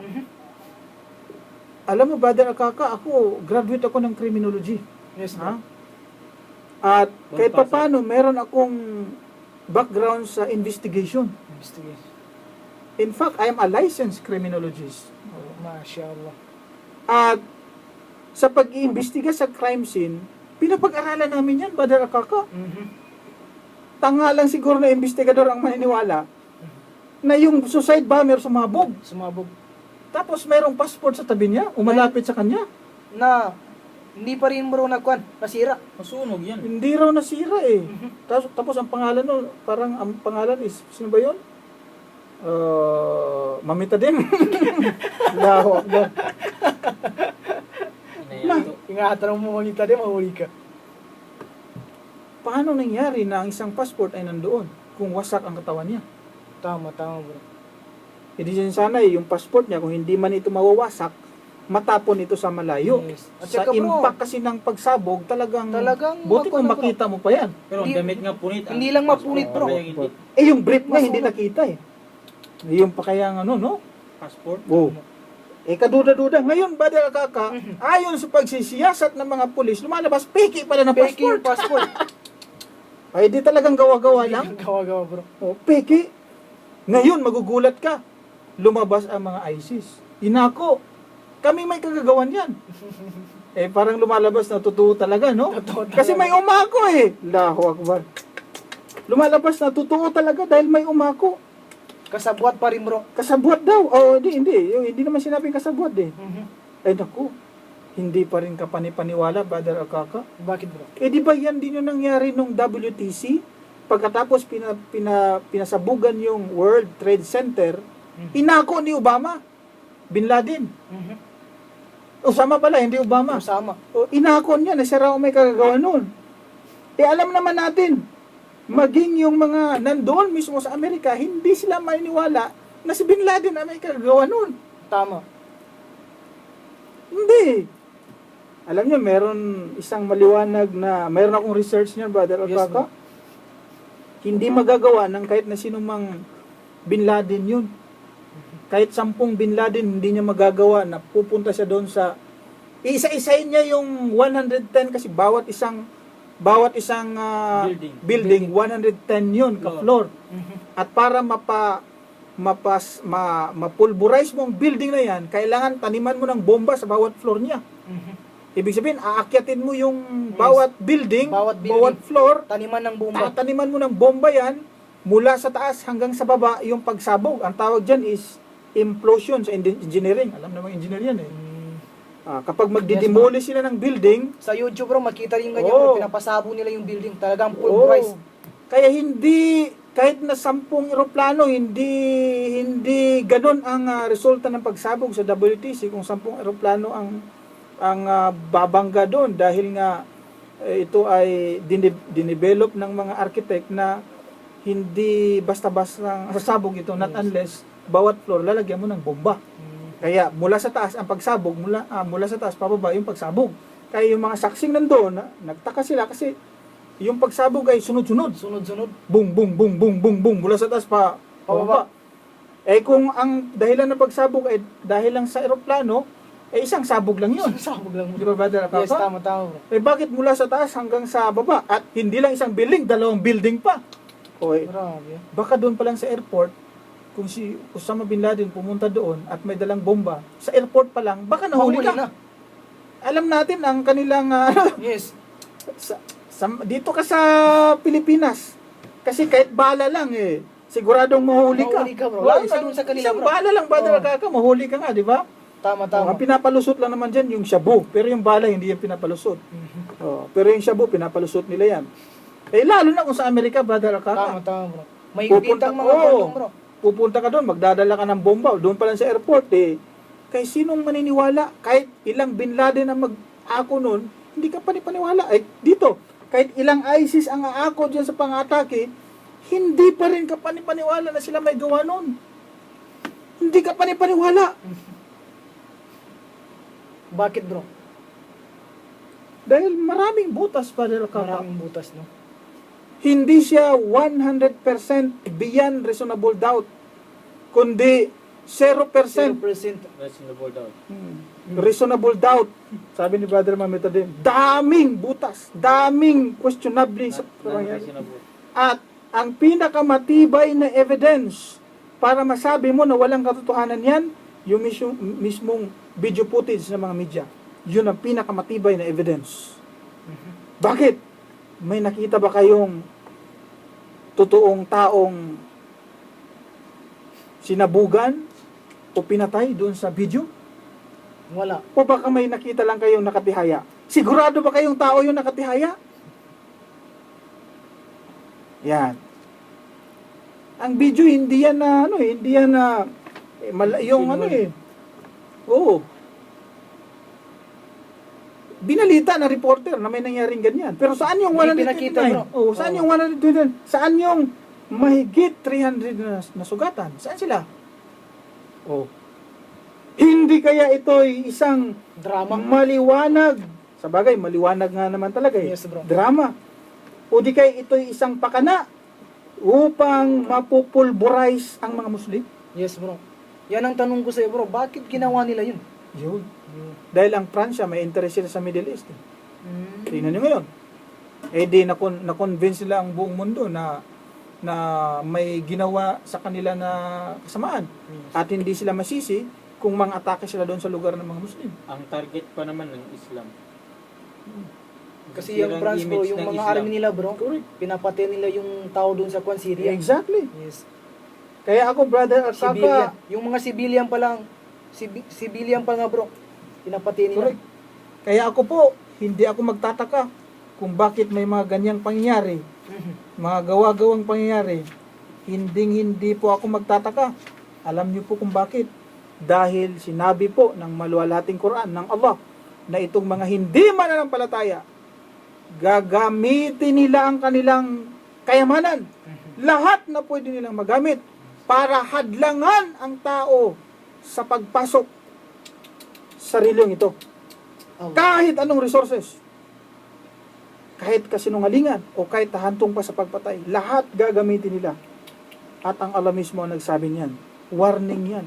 alam mo, Brother Alkaka, ako, graduate ako ng criminology. Yes, Ha? bro. At kahit pa Bonpasa. paano, meron akong background sa investigation. Investigation. In fact, I am a licensed criminologist. Mashallah. At sa pag-iimbestiga sa crime scene, pinapag-aralan namin yan, Brother Alkaka. Tanga lang siguro na investigador ang maniniwala na yung suicide bomber sumabog. Sumabog. Tapos mayroong passport sa tabi niya, umalapit sa kanya. Na, hindi pa rin bro nagkwan. Nasira. Masunog yan. Hindi raw nasira eh. Tapos ang pangalan no, parang ang pangalan is, sino ba yun? Mamita din. Allahu Akbar. Inayato. Ingatan mo mga din, mahuli ka. Paano nangyari na ang isang passport ay nandoon kung wasak ang katawan niya? Tama, bro. Hindi din sana yung passport niya, kung hindi man ito mawawasak, matapon ito sa malayo. Yes. At Sa saka, bro, impact kasi ng pagsabog, talagang buti kung makuha na, bro. makita mo pa yan. Pero ang Hindi- damit nga punit. hindi lang mapunit, bro. Kaya hindi. Eh yung brief niya hindi Masunog. nakita eh. Yung pa kaya no? Passport. Oh. Eh kaduda-duda. Ngayon, Brother Kaka, ayon sa pagsisiyasat ng mga pulis, lumalabas, peki pala na Peki passport. yung passport. Ay di talagang gawa-gawa lang. Gawa-gawa, bro. Oh, peki. Ngayon, magugulat ka. Lumabas ang mga ISIS. Inako, kami may kagagawan yan. Eh, parang lumalabas na totoo talaga, no? Totoo talaga. Kasi may umako eh. Allahu Akbar. Lumalabas na totoo talaga dahil may umako. Kasabwat pa rin, bro. Kasabwat daw. Oh, hindi. Hindi naman sinabing kasabwat eh. Ay, naku. Hindi pa rin kapanipaniwala, Brother Akaka. Bakit, bro? Eh, di ba yan din yung nangyari nung WTC? Pagkatapos pinasabugan yung World Trade Center, inako ni Obama, Bin Laden. Osama pala, hindi Obama. Sama. O, inako niya na siya raw may kagagawa nun. Eh, alam naman natin, maging yung mga nandoon mismo sa Amerika, hindi sila maniniwala na si Bin Laden na may kagagawa nun. Tama. Hindi. Alam niyo, meron isang maliwanag na, mayroon akong research niyan, Brother Yes, Alkaka. Hindi magagawa ng kahit na sinumang Bin Laden yun. Kahit 10 Bin Laden, hindi niya magagawa na pupunta siya doon sa, isa-isayin niya yung 110 kasi bawat isang building 110 yun ka-floor. At para mapulverize mo ang building na yan, kailangan taniman mo ng bomba sa bawat floor niya. Ibig sabihin, aakyatin mo yung bawat building, Bawat bawat building. floor, Taniman ng bomba. tataniman mo ng bomba yan, mula sa taas hanggang sa baba, yung pagsabog. Ang tawag dyan is implosion sa engineering. Alam naman engineer yan eh. Kapag magdidemolish sila ng building, Sa YouTube bro, makita rin ganyan Oo. bro, pinapasabo nila yung building. Talagang full oo, price. kaya hindi, kahit na 10 eroplano, hindi ganun ang resulta ng pagsabog sa WTC kung 10 eroplano ang babangga doon dahil nga ito ay dinevelop ng mga architect na hindi basta-basta sasabog ito, not unless bawat floor lalagyan mo ng bomba. Kaya mula sa taas ang pagsabog, mula sa taas pababa yung pagsabog. Kaya yung mga saksing nandoon, nagtaka sila kasi yung pagsabog ay sunod-sunod. Sunod-sunod. Boom, boom, boom, boom, boom, boom, mula sa taas pababa. Kung ang dahilan ng pagsabog ay dahil lang sa eroplano, isang sabog lang yun. Sabog lang Di bro. ba, Brother Akaka? Yes, tama bro. Bakit mula sa taas hanggang sa baba? At hindi lang isang building, 2 building pa. Grabe. Baka doon pa lang sa airport, kung si Osama Bin Laden pumunta doon at may dalang bomba, sa airport pa lang, baka nahuli Mahuli ka. na. Alam natin ang kanilang, Yes. dito ka sa Pilipinas, kasi kahit bala lang siguradong mahuli ka. Mahuli ka, bro. Lalo na doon sa kanila, isang bro. bala lang, Brother Oo. Akaka, mahuli ka nga, di ba? Tama. Ang pinapalusot lang naman dyan, yung shabu. Pero yung bala, hindi yan pinapalusot. Pero yung shabu, pinapalusot nila yan. Lalo na kung sa Amerika, Brother Akaka. Tama bro. May Pupunta- bitang mga Oo. bundong bro. Pupunta ka doon, magdadala ka ng bomba, doon pa lang sa airport kay sinong maniniwala, kahit ilang Bin Laden ang mag-ako noon, hindi ka panipaniwala. Dito, kahit ilang ISIS ang aako dyan sa pang-atake, hindi pa rin ka panipaniwala na sila may gawa noon. Hindi ka panipaniwala. Bakit bro? Dahil maraming butas pa rin Maraming butas no. Hindi siya 100% beyond reasonable doubt, kundi 0% 0%. Reasonable doubt. reasonable doubt. Sabi ni Brother Mamita din, daming butas, daming questionable sa pangyayari. Reasonable. At ang pinakamatibay na evidence para masabi mo na walang katotohanan yan, yung mismong video footage ng mga media. Yun ang pinakamatibay na evidence. Bakit? May nakita ba kayong totoong taong sinabugan o pinatay doon sa video? Wala. O baka may nakita lang kayong nakatihaya? Sigurado ba kayong tao yung nakatihaya? Yan. Ang video hindi yan na hindi yan na yung Oo. Binalita na reporter na may nangyaring ganyan. Pero saan yung Hindi 129? pinakita, bro. Saan yung 129? Saan yung mahigit 300 na sugatan? Saan sila? Hindi kaya ito'y isang Drama. maliwanag. Sa bagay, maliwanag nga naman talaga Yes, bro. Drama. O di kaya ito'y isang pakana upang mapupulburize ang mga Muslim? Yes bro. Yan ang tanong ko sa iyo bro. Bakit ginawa nila yun? Yun. Dahil ang Pransya may interest sila sa Middle East. Tingnan nyo ngayon. Di na-convince nila ang buong mundo na may ginawa sa kanila na kasamaan. At hindi sila masisi kung mang-atake sila doon sa lugar ng mga Muslim. Ang target pa naman ng Islam. Kasi yung France bro, yung mga army nila bro, pinapatay nila yung tao doon sa Syria. Exactly. Yes. Kaya ako, Brother Akaka, Civilian. Yung mga civilian pa lang, civilian pa nga bro, pinapatay nila. correct. Kaya ako po, hindi ako magtataka kung bakit may mga ganyang pangyayari, mga gawa-gawang pangyayari. Hindi po ako magtataka. Alam niyo po kung bakit. Dahil sinabi po ng maluwalhating Quran ng Allah na itong mga hindi mananampalataya, gagamitin nila ang kanilang kayamanan. Lahat na pwede nilang magamit para hadlangan ang tao sa pagpasok sa reliyong ito. Kahit anong resources, kahit kasinungalingan o kahit tahantong pa sa pagpatay, lahat gagamitin nila. At ang Allah mismo ang nagsabi niyan. Warning yan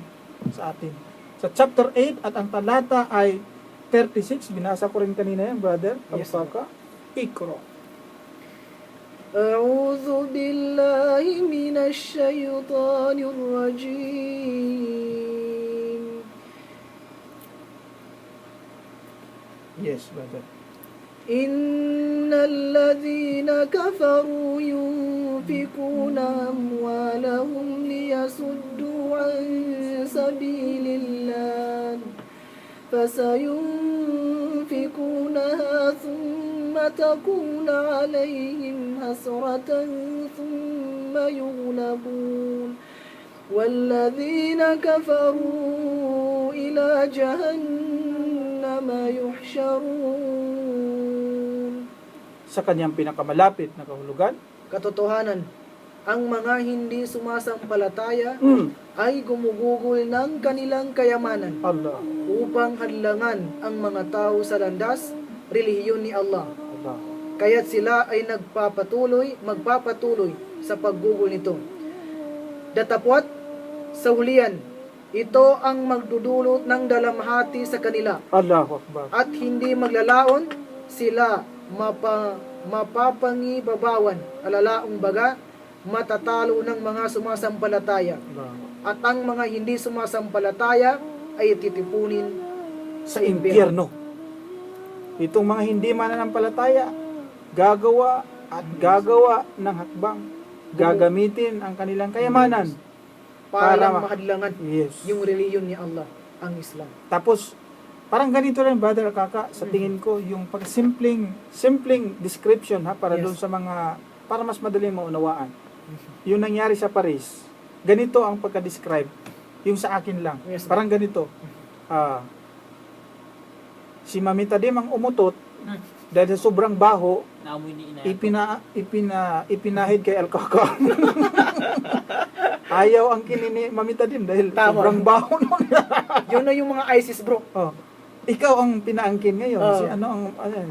sa atin. Sa chapter 8 at ang talata ay 36, binasa ko rin kanina yan, brother. Yes, Kapaka, Ikro. أعوذ بالله من الشيطان الرجيم Yes, brother. إن الذين كفروا ينفقون أموالهم ليصدوا عن سبيل الله فسينفقونها ثم تكون عليهم حسرة ثم يغلبون والذين كفروا إلى جهنم يحشرون. Sa kanyang pinakamalapit na kahulugan, Katotohanan, ang mga hindi sumasampalataya mm, ay gumugugol ng kanilang kayamanan Allah, upang hadlangan ang mga tao sa landas, relihiyon ni Allah. Allah, Kaya't sila ay magpapatuloy sa paggugol nito. Datapwat, sa hulihan, ito ang magdudulot ng dalamhati sa kanila Allahu Akbar. at hindi maglalaon sila mapapangibabawan, alalaong baga, matatalo ng mga sumasampalataya. Allah. At ang mga hindi sumasampalataya ay titipunin Sa impyerno. Itong mga hindi mananampalataya, gagawa ng hakbang, gagamitin ang kanilang kayamanan para Para- mahadlangan Yes. yung reliyon ni Allah, ang Islam. Tapos, parang ganito rin, Brother Kaka, sa tingin ko, yung simpleng description, ha, para Yes. doon sa mga, para mas madaling maunawaan. Yung nangyari sa Paris, ganito ang pagka-describe, yung sa akin lang. Yes, Parang ganito, si Mami Tadim ang umutot, dahil sa sobrang baho, Naamoy ni inay. ipinahid kay Al-Kaka. Ayaw ang kinini Mami Tadim dahil Tama. sobrang baho nun. Yun na yung mga ISIS, bro. Oh. Ikaw ang pinaangkin ngayon. Oh.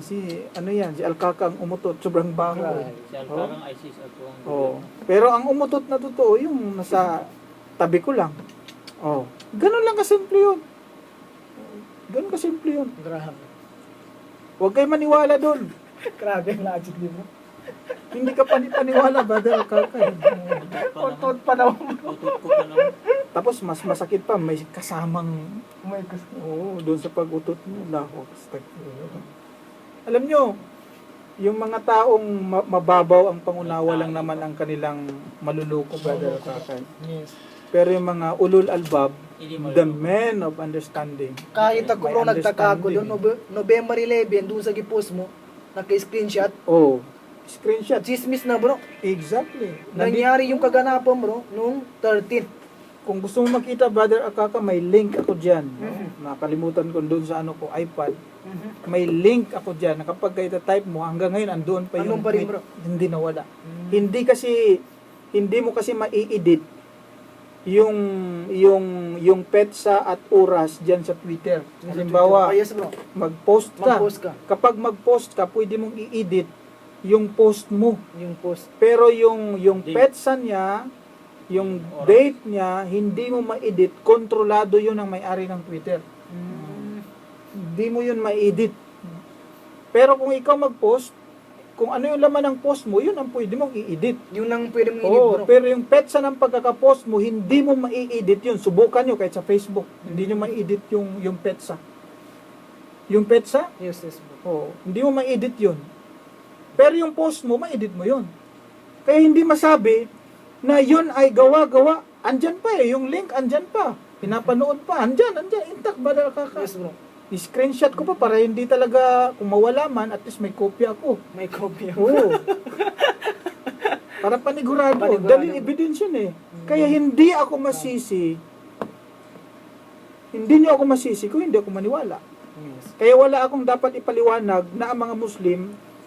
Si Al-Kaka ang umutot, sobrang baho. Right. Si Alparang ISIS at ang Oh. Pero ang umutot na totoo, yung nasa tabi ko lang. Oh. Ganun lang kasimple yun. Ganun kasimple yun. Grabe. Huwag kayo maniwala doon. Grabe ang logic din, bro. Hindi ka paniwala, Brother Al-Kaka. Utot pa daw. Utot ko pa naman. Tapos mas masakit pa, may kasamang Oh my God. doon sa pag-utot mo. Alam nyo, yung mga taong mababaw ang pangunawa lang naman ang kanilang maluluko, Brother Al-Kaka. Yes. Pero yung mga ulul albab, Hindi the maluloko. men of understanding. Kahit ako, bro, May nagtaka ako doon, understanding. November 11, doon sa gipost mo, naka-screenshot. Oh, screenshot. Chismis na, bro. Exactly. Nangyari yung kaganapan, bro, noong 13. Kung gusto mo makita, Brother Akaka, may link ako dyan. Nakalimutan ko doon sa iPad. May link ako dyan. Na kapag type mo, hanggang ngayon, andoon pa Anong yung pa rin, bro? hindi nawala. Hindi mo kasi mai-edit yung petsa at oras dyan sa Twitter. Halimbawa, Yes, bro. mag-post ka. Mag-post ka. Kapag mag-post ka, pwede mong i-edit yung post mo. Yung post. Pero yung Date. petsa niya, yung Oras. date niya, hindi mo ma-edit. Kontrolado yun ang may-ari ng Twitter. Hindi mo yun ma-edit. Pero kung ikaw mag-post, kung ano yung laman ng post mo, yun ang pwede mong i-edit. Yun lang pwede mong edit, Oo, bro. pero yung petsa ng pagkakapost mo, hindi mo ma-edit yun. Subukan nyo kahit sa Facebook. Hindi nyo ma-edit yung petsa. Yung petsa, Yes, yes, bro. hindi mo ma-edit yun. Pero yung post mo, ma-edit mo yun. Kaya hindi masabi na yun ay gawa-gawa. Andyan pa yung link andyan pa. Pinapanood pa, andyan, intact, Brother Kaka. Yes, bro. I-screenshot ko pa para hindi talaga, kung mawala man, at least may kopya ako. May copy. Oo. Para panigurado. Panigurado. Daling evidence yun eh. Kaya hindi ako masisi. Hindi niyo ako masisi kung hindi ako maniwala. Yes. Kaya wala akong dapat ipaliwanag na ang mga Muslim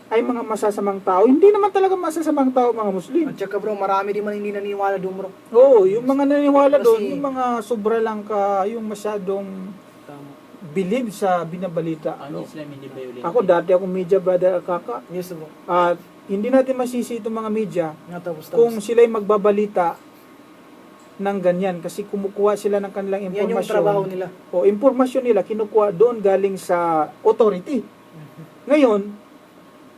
ay mga masasamang tao. Hindi naman talaga masasamang tao mga Muslim. At saka, bro, marami din man hindi naniniwala doon, bro. Oo, yung mga naniniwala doon, Kasi- yung mga sobra lang yung masyadong Tama. believe sa binabalita. Ang Islam hindi violent. Ako dati akong media, Brother Kaka. Yes, bro. At hindi natin masisi itong mga media Natapos. kung sila'y magbabalita ng ganyan kasi kumukuha sila ng kanilang Yan yung impormasyon. trabaho nila. O impormasyon nila kinukuha doon galing sa authority. Ngayon,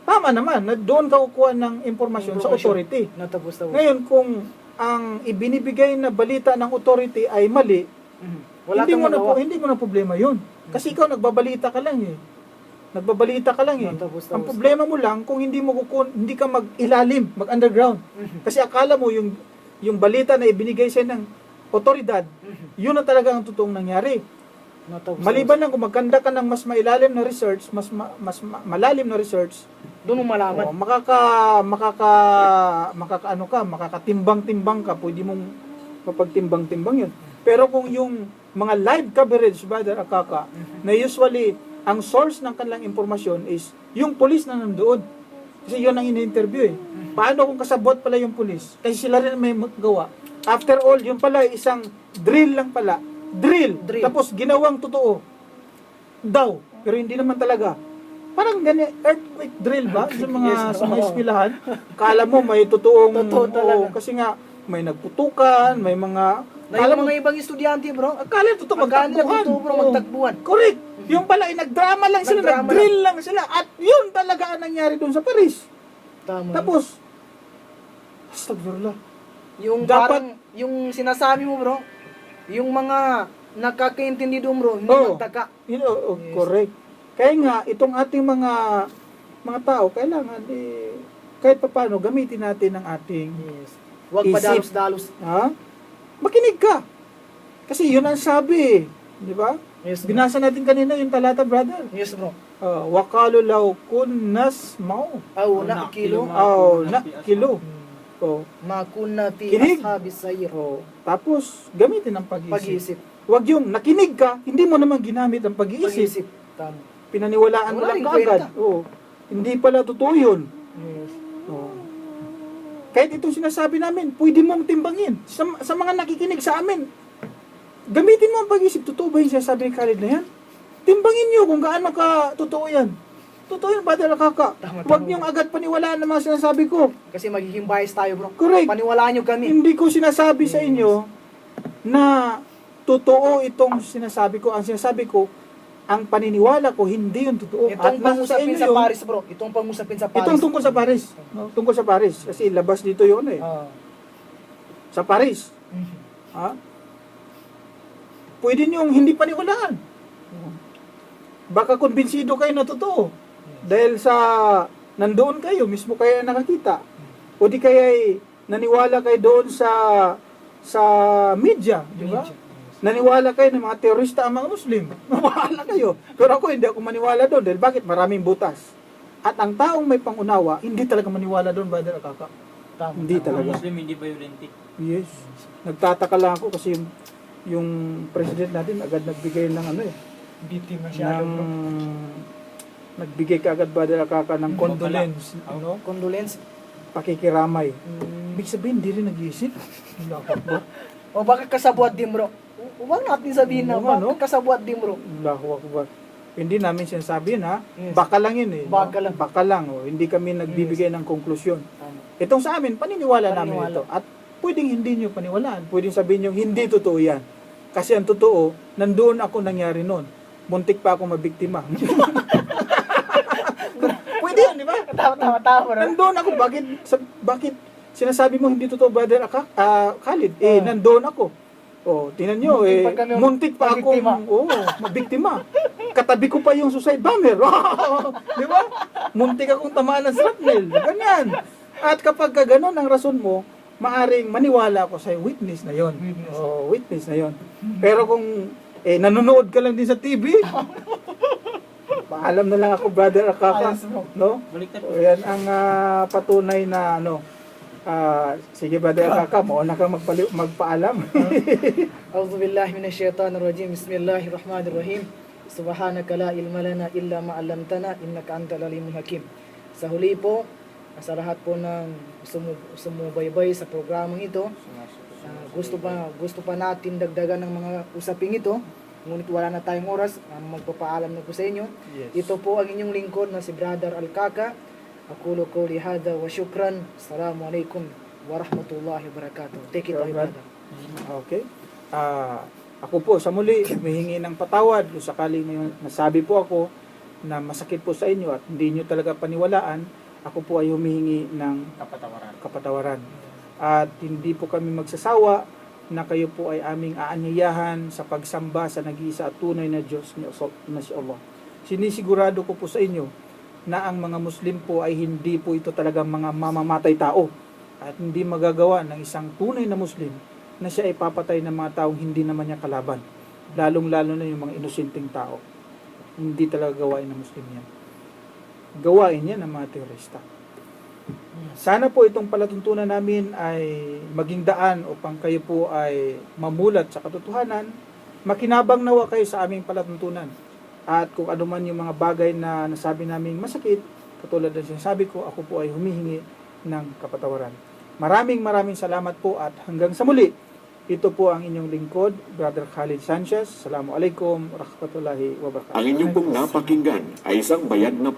tama naman na doon ka kukuha ng impormasyon sa authority. Natapos. Ngayon, kung ang ibinibigay na balita ng authority ay mali, Wala hindi kang mo magawa. hindi mo na problema 'yun. Kasi ikaw nagbabalita ka lang eh. Nagbabalita ka lang eh. Tapos. Ang problema mo lang kung hindi hindi ka mag-ilalim, mag-underground. Kasi akala mo yung balita na ibinigay sa ng otoridad, yun na talaga ang totoong nangyari. Maliban lang kung magkanda ka ng mas mailalim na research, mas malalim na research, doon mo malaman. makakatimbang-timbang ka, pwede mong mapagtimbang-timbang yun. Pero kung yung mga live coverage, Brother Akaka, na usually, ang source ng kanilang impormasyon is yung police na nandoon. Kasi yun ang ini-interview eh. Paano kung kasabot pala yung police? Kasi sila rin may magawa. After all, yung pala isang drill lang pala. Drill. Tapos ginawang totoo. Daw. Pero hindi naman talaga. Parang ganyan, earthquake drill ba? Sa mga eskwelahan. Kala mo may totoong... Totoo talaga. Kasi nga, may nagputukan, may mga... Na yung mga ibang estudyante, bro. Akala totoo magtakbuhan. Magtakbuhan. Correct. Yung pala, nagdrama lang sila, nag-drill lang sila. At yun talaga ang nangyari doon sa Paris. Tama. Tapos, astagfirullah. Yung dapat, parang, yung sinasabi mo, bro, yung mga nakakaintindi doon, bro, hindi magtaka. Yes. Correct. Kaya nga, itong ating mga tao, kailangan, kahit paano, gamitin natin ang ating Huwag isip. padalos-dalos. Ha? Makinig ka. Kasi yun ang sabi, di ba? Yes, Binasa natin kanina yung talata, brother. Yes, bro. Wakalu law kun nasmao. Aw na kilo. Na kilo. Makuna fi Kinig. ashabis sayr. Tapos, gamitin ang pag-iisip. Pag-iisip. Huwag yung nakinig ka, hindi mo naman ginamit ang pag-iisip. Tama. Pinaniwalaan mo Wala lang ring kaagad. kwenta. Hindi pala totoo yun. Yes. Kahit itong sinasabi namin, pwede mong timbangin. Sa mga nakikinig sa amin, gamitin mo ang pag-iisip. Totoo ba yung sinasabi ni Khalid na yan? Timbangin nyo kung gaano ka totoo yan. Totoo yan, Brother Akaka. Huwag niyong agad paniwalaan ng mga sinasabi ko. Kasi magiging bias tayo, bro. Correct. Paniwalaan nyo kami. Hindi ko sinasabi sa inyo na totoo itong sinasabi ko. Ang sinasabi ko, ang paniniwala ko, hindi yung totoo. Itong pangusapin sa yun. Paris, bro. Itong pangusapin sa Paris. Itong tungkol sa Paris. No? Tungkol sa Paris. Kasi labas dito yun eh. Sa Paris. Ha? Pwede niyong hindi paniwalaan. Baka kumbinsido kayo na totoo. Dahil sa nandoon kayo, mismo kayo nakakita. O di kaya naniwala kayo doon sa media, di ba? Naniwala kayo ng mga terorista ang mga Muslim. Mabahala kayo. Pero ako hindi ako maniwala doon. Dahil bakit? Maraming butas. At ang taong may pangunawa, hindi talaga maniwala doon, Brother Akaka. Hindi Ang talaga. Muslim hindi violent. Yes. Nagtataka lang ako kasi yung president natin agad nagbigay ng Biting nagbigay ka agad, Brother Akaka, ng condolence, Condolence. pakikiramay. Ibig sabihin, hindi rin nag-iisip. Hindi ako ba? O bakit kasabwat din, bro? Huwag natin sabihin na, bakit kasabwat din, bro? Allahu Akbar. Hindi namin sinasabi na, Yes. baka lang yun eh. Baka lang. Baka lang. Hindi kami nagbibigay ng konklusyon. Itong sa amin, paniniwala namin ito. At pwedeng hindi nyo paniwalaan. Pwedeng sabihin nyo, hindi totoo yan. Kasi ang totoo, nandoon ako nangyari noon. Muntik pa ako mabiktima. Pwede yan, di ba? Tama, bro. Nandoon ako. Bakit sinasabi mo hindi totoo, Brother Khalid? Nandoon ako. Tingnan nyo, muntik pa ako mabiktima. Katabi ko pa yung suicide bomber. Di ba? Muntik akong tamaan ng shrapnel. Ganyan. At kapag gano'n ang rason mo, maaring maniwala ako sa witness na yon. Witness na yon. Pero kung nanonood ka lang din sa TV, paalam na lang ako, Brother Akaka. No? Baliktad. Yan ang patunay na sige, Brother Akaka, mauna kang magpaalam. A'udhu billahi minasyaitanir rajim. Bismillahirrahmanirrahim. Subhanaka la ilma lana illa ma 'allamtana innaka antal alimul hakim. Sa huli po, sa lahat po ng sumubaybay sa programang ito, gusto pa natin dagdagan ng mga usaping ito, ngunit wala na tayong oras, magpapaalam na po sa inyo. Yes. Ito po ang inyong lingkod na si Brother Alkaka. Aqulu qawli hadha wa shukran. Assalamu alaikum wa rahmatullahi wa barakatuh. Take it away, brother. Okay. Ako po sa muli, humihingi ng patawad kung sakaling may nasabi po ako na masakit po sa inyo at hindi nyo talaga paniwalaan. Ako po ay humihingi ng kapatawaran. At hindi po kami magsasawa na kayo po ay aming aanyayahan sa pagsamba sa nag-iisa at tunay na Diyos na si Allah. Sinisigurado ko po sa inyo na ang mga Muslim po ay hindi po ito talagang mga mamamatay tao at hindi magagawa ng isang tunay na Muslim na siya ay papatay ng mga taong hindi naman niya kalaban. Lalong-lalo na yung mga inosenteng tao. Hindi talaga gawain ng Muslim yan. Gawain yan ng mga terorista. Sana po itong palatuntunan namin ay maging daan upang kayo po ay mamulat sa katotohanan, makinabang nawa kayo sa aming palatuntunan. At kung ano man yung mga bagay na nasabi namin masakit, katulad ng sinasabi ko, ako po ay humihingi ng kapatawaran. Maraming salamat po at hanggang sa muli. Ito po ang inyong lingkod, Brother Khalid Sanchez. Assalamualaikum warahmatullahi wabarakatuh. Ang inyong pong napakinggan ay isang bayad na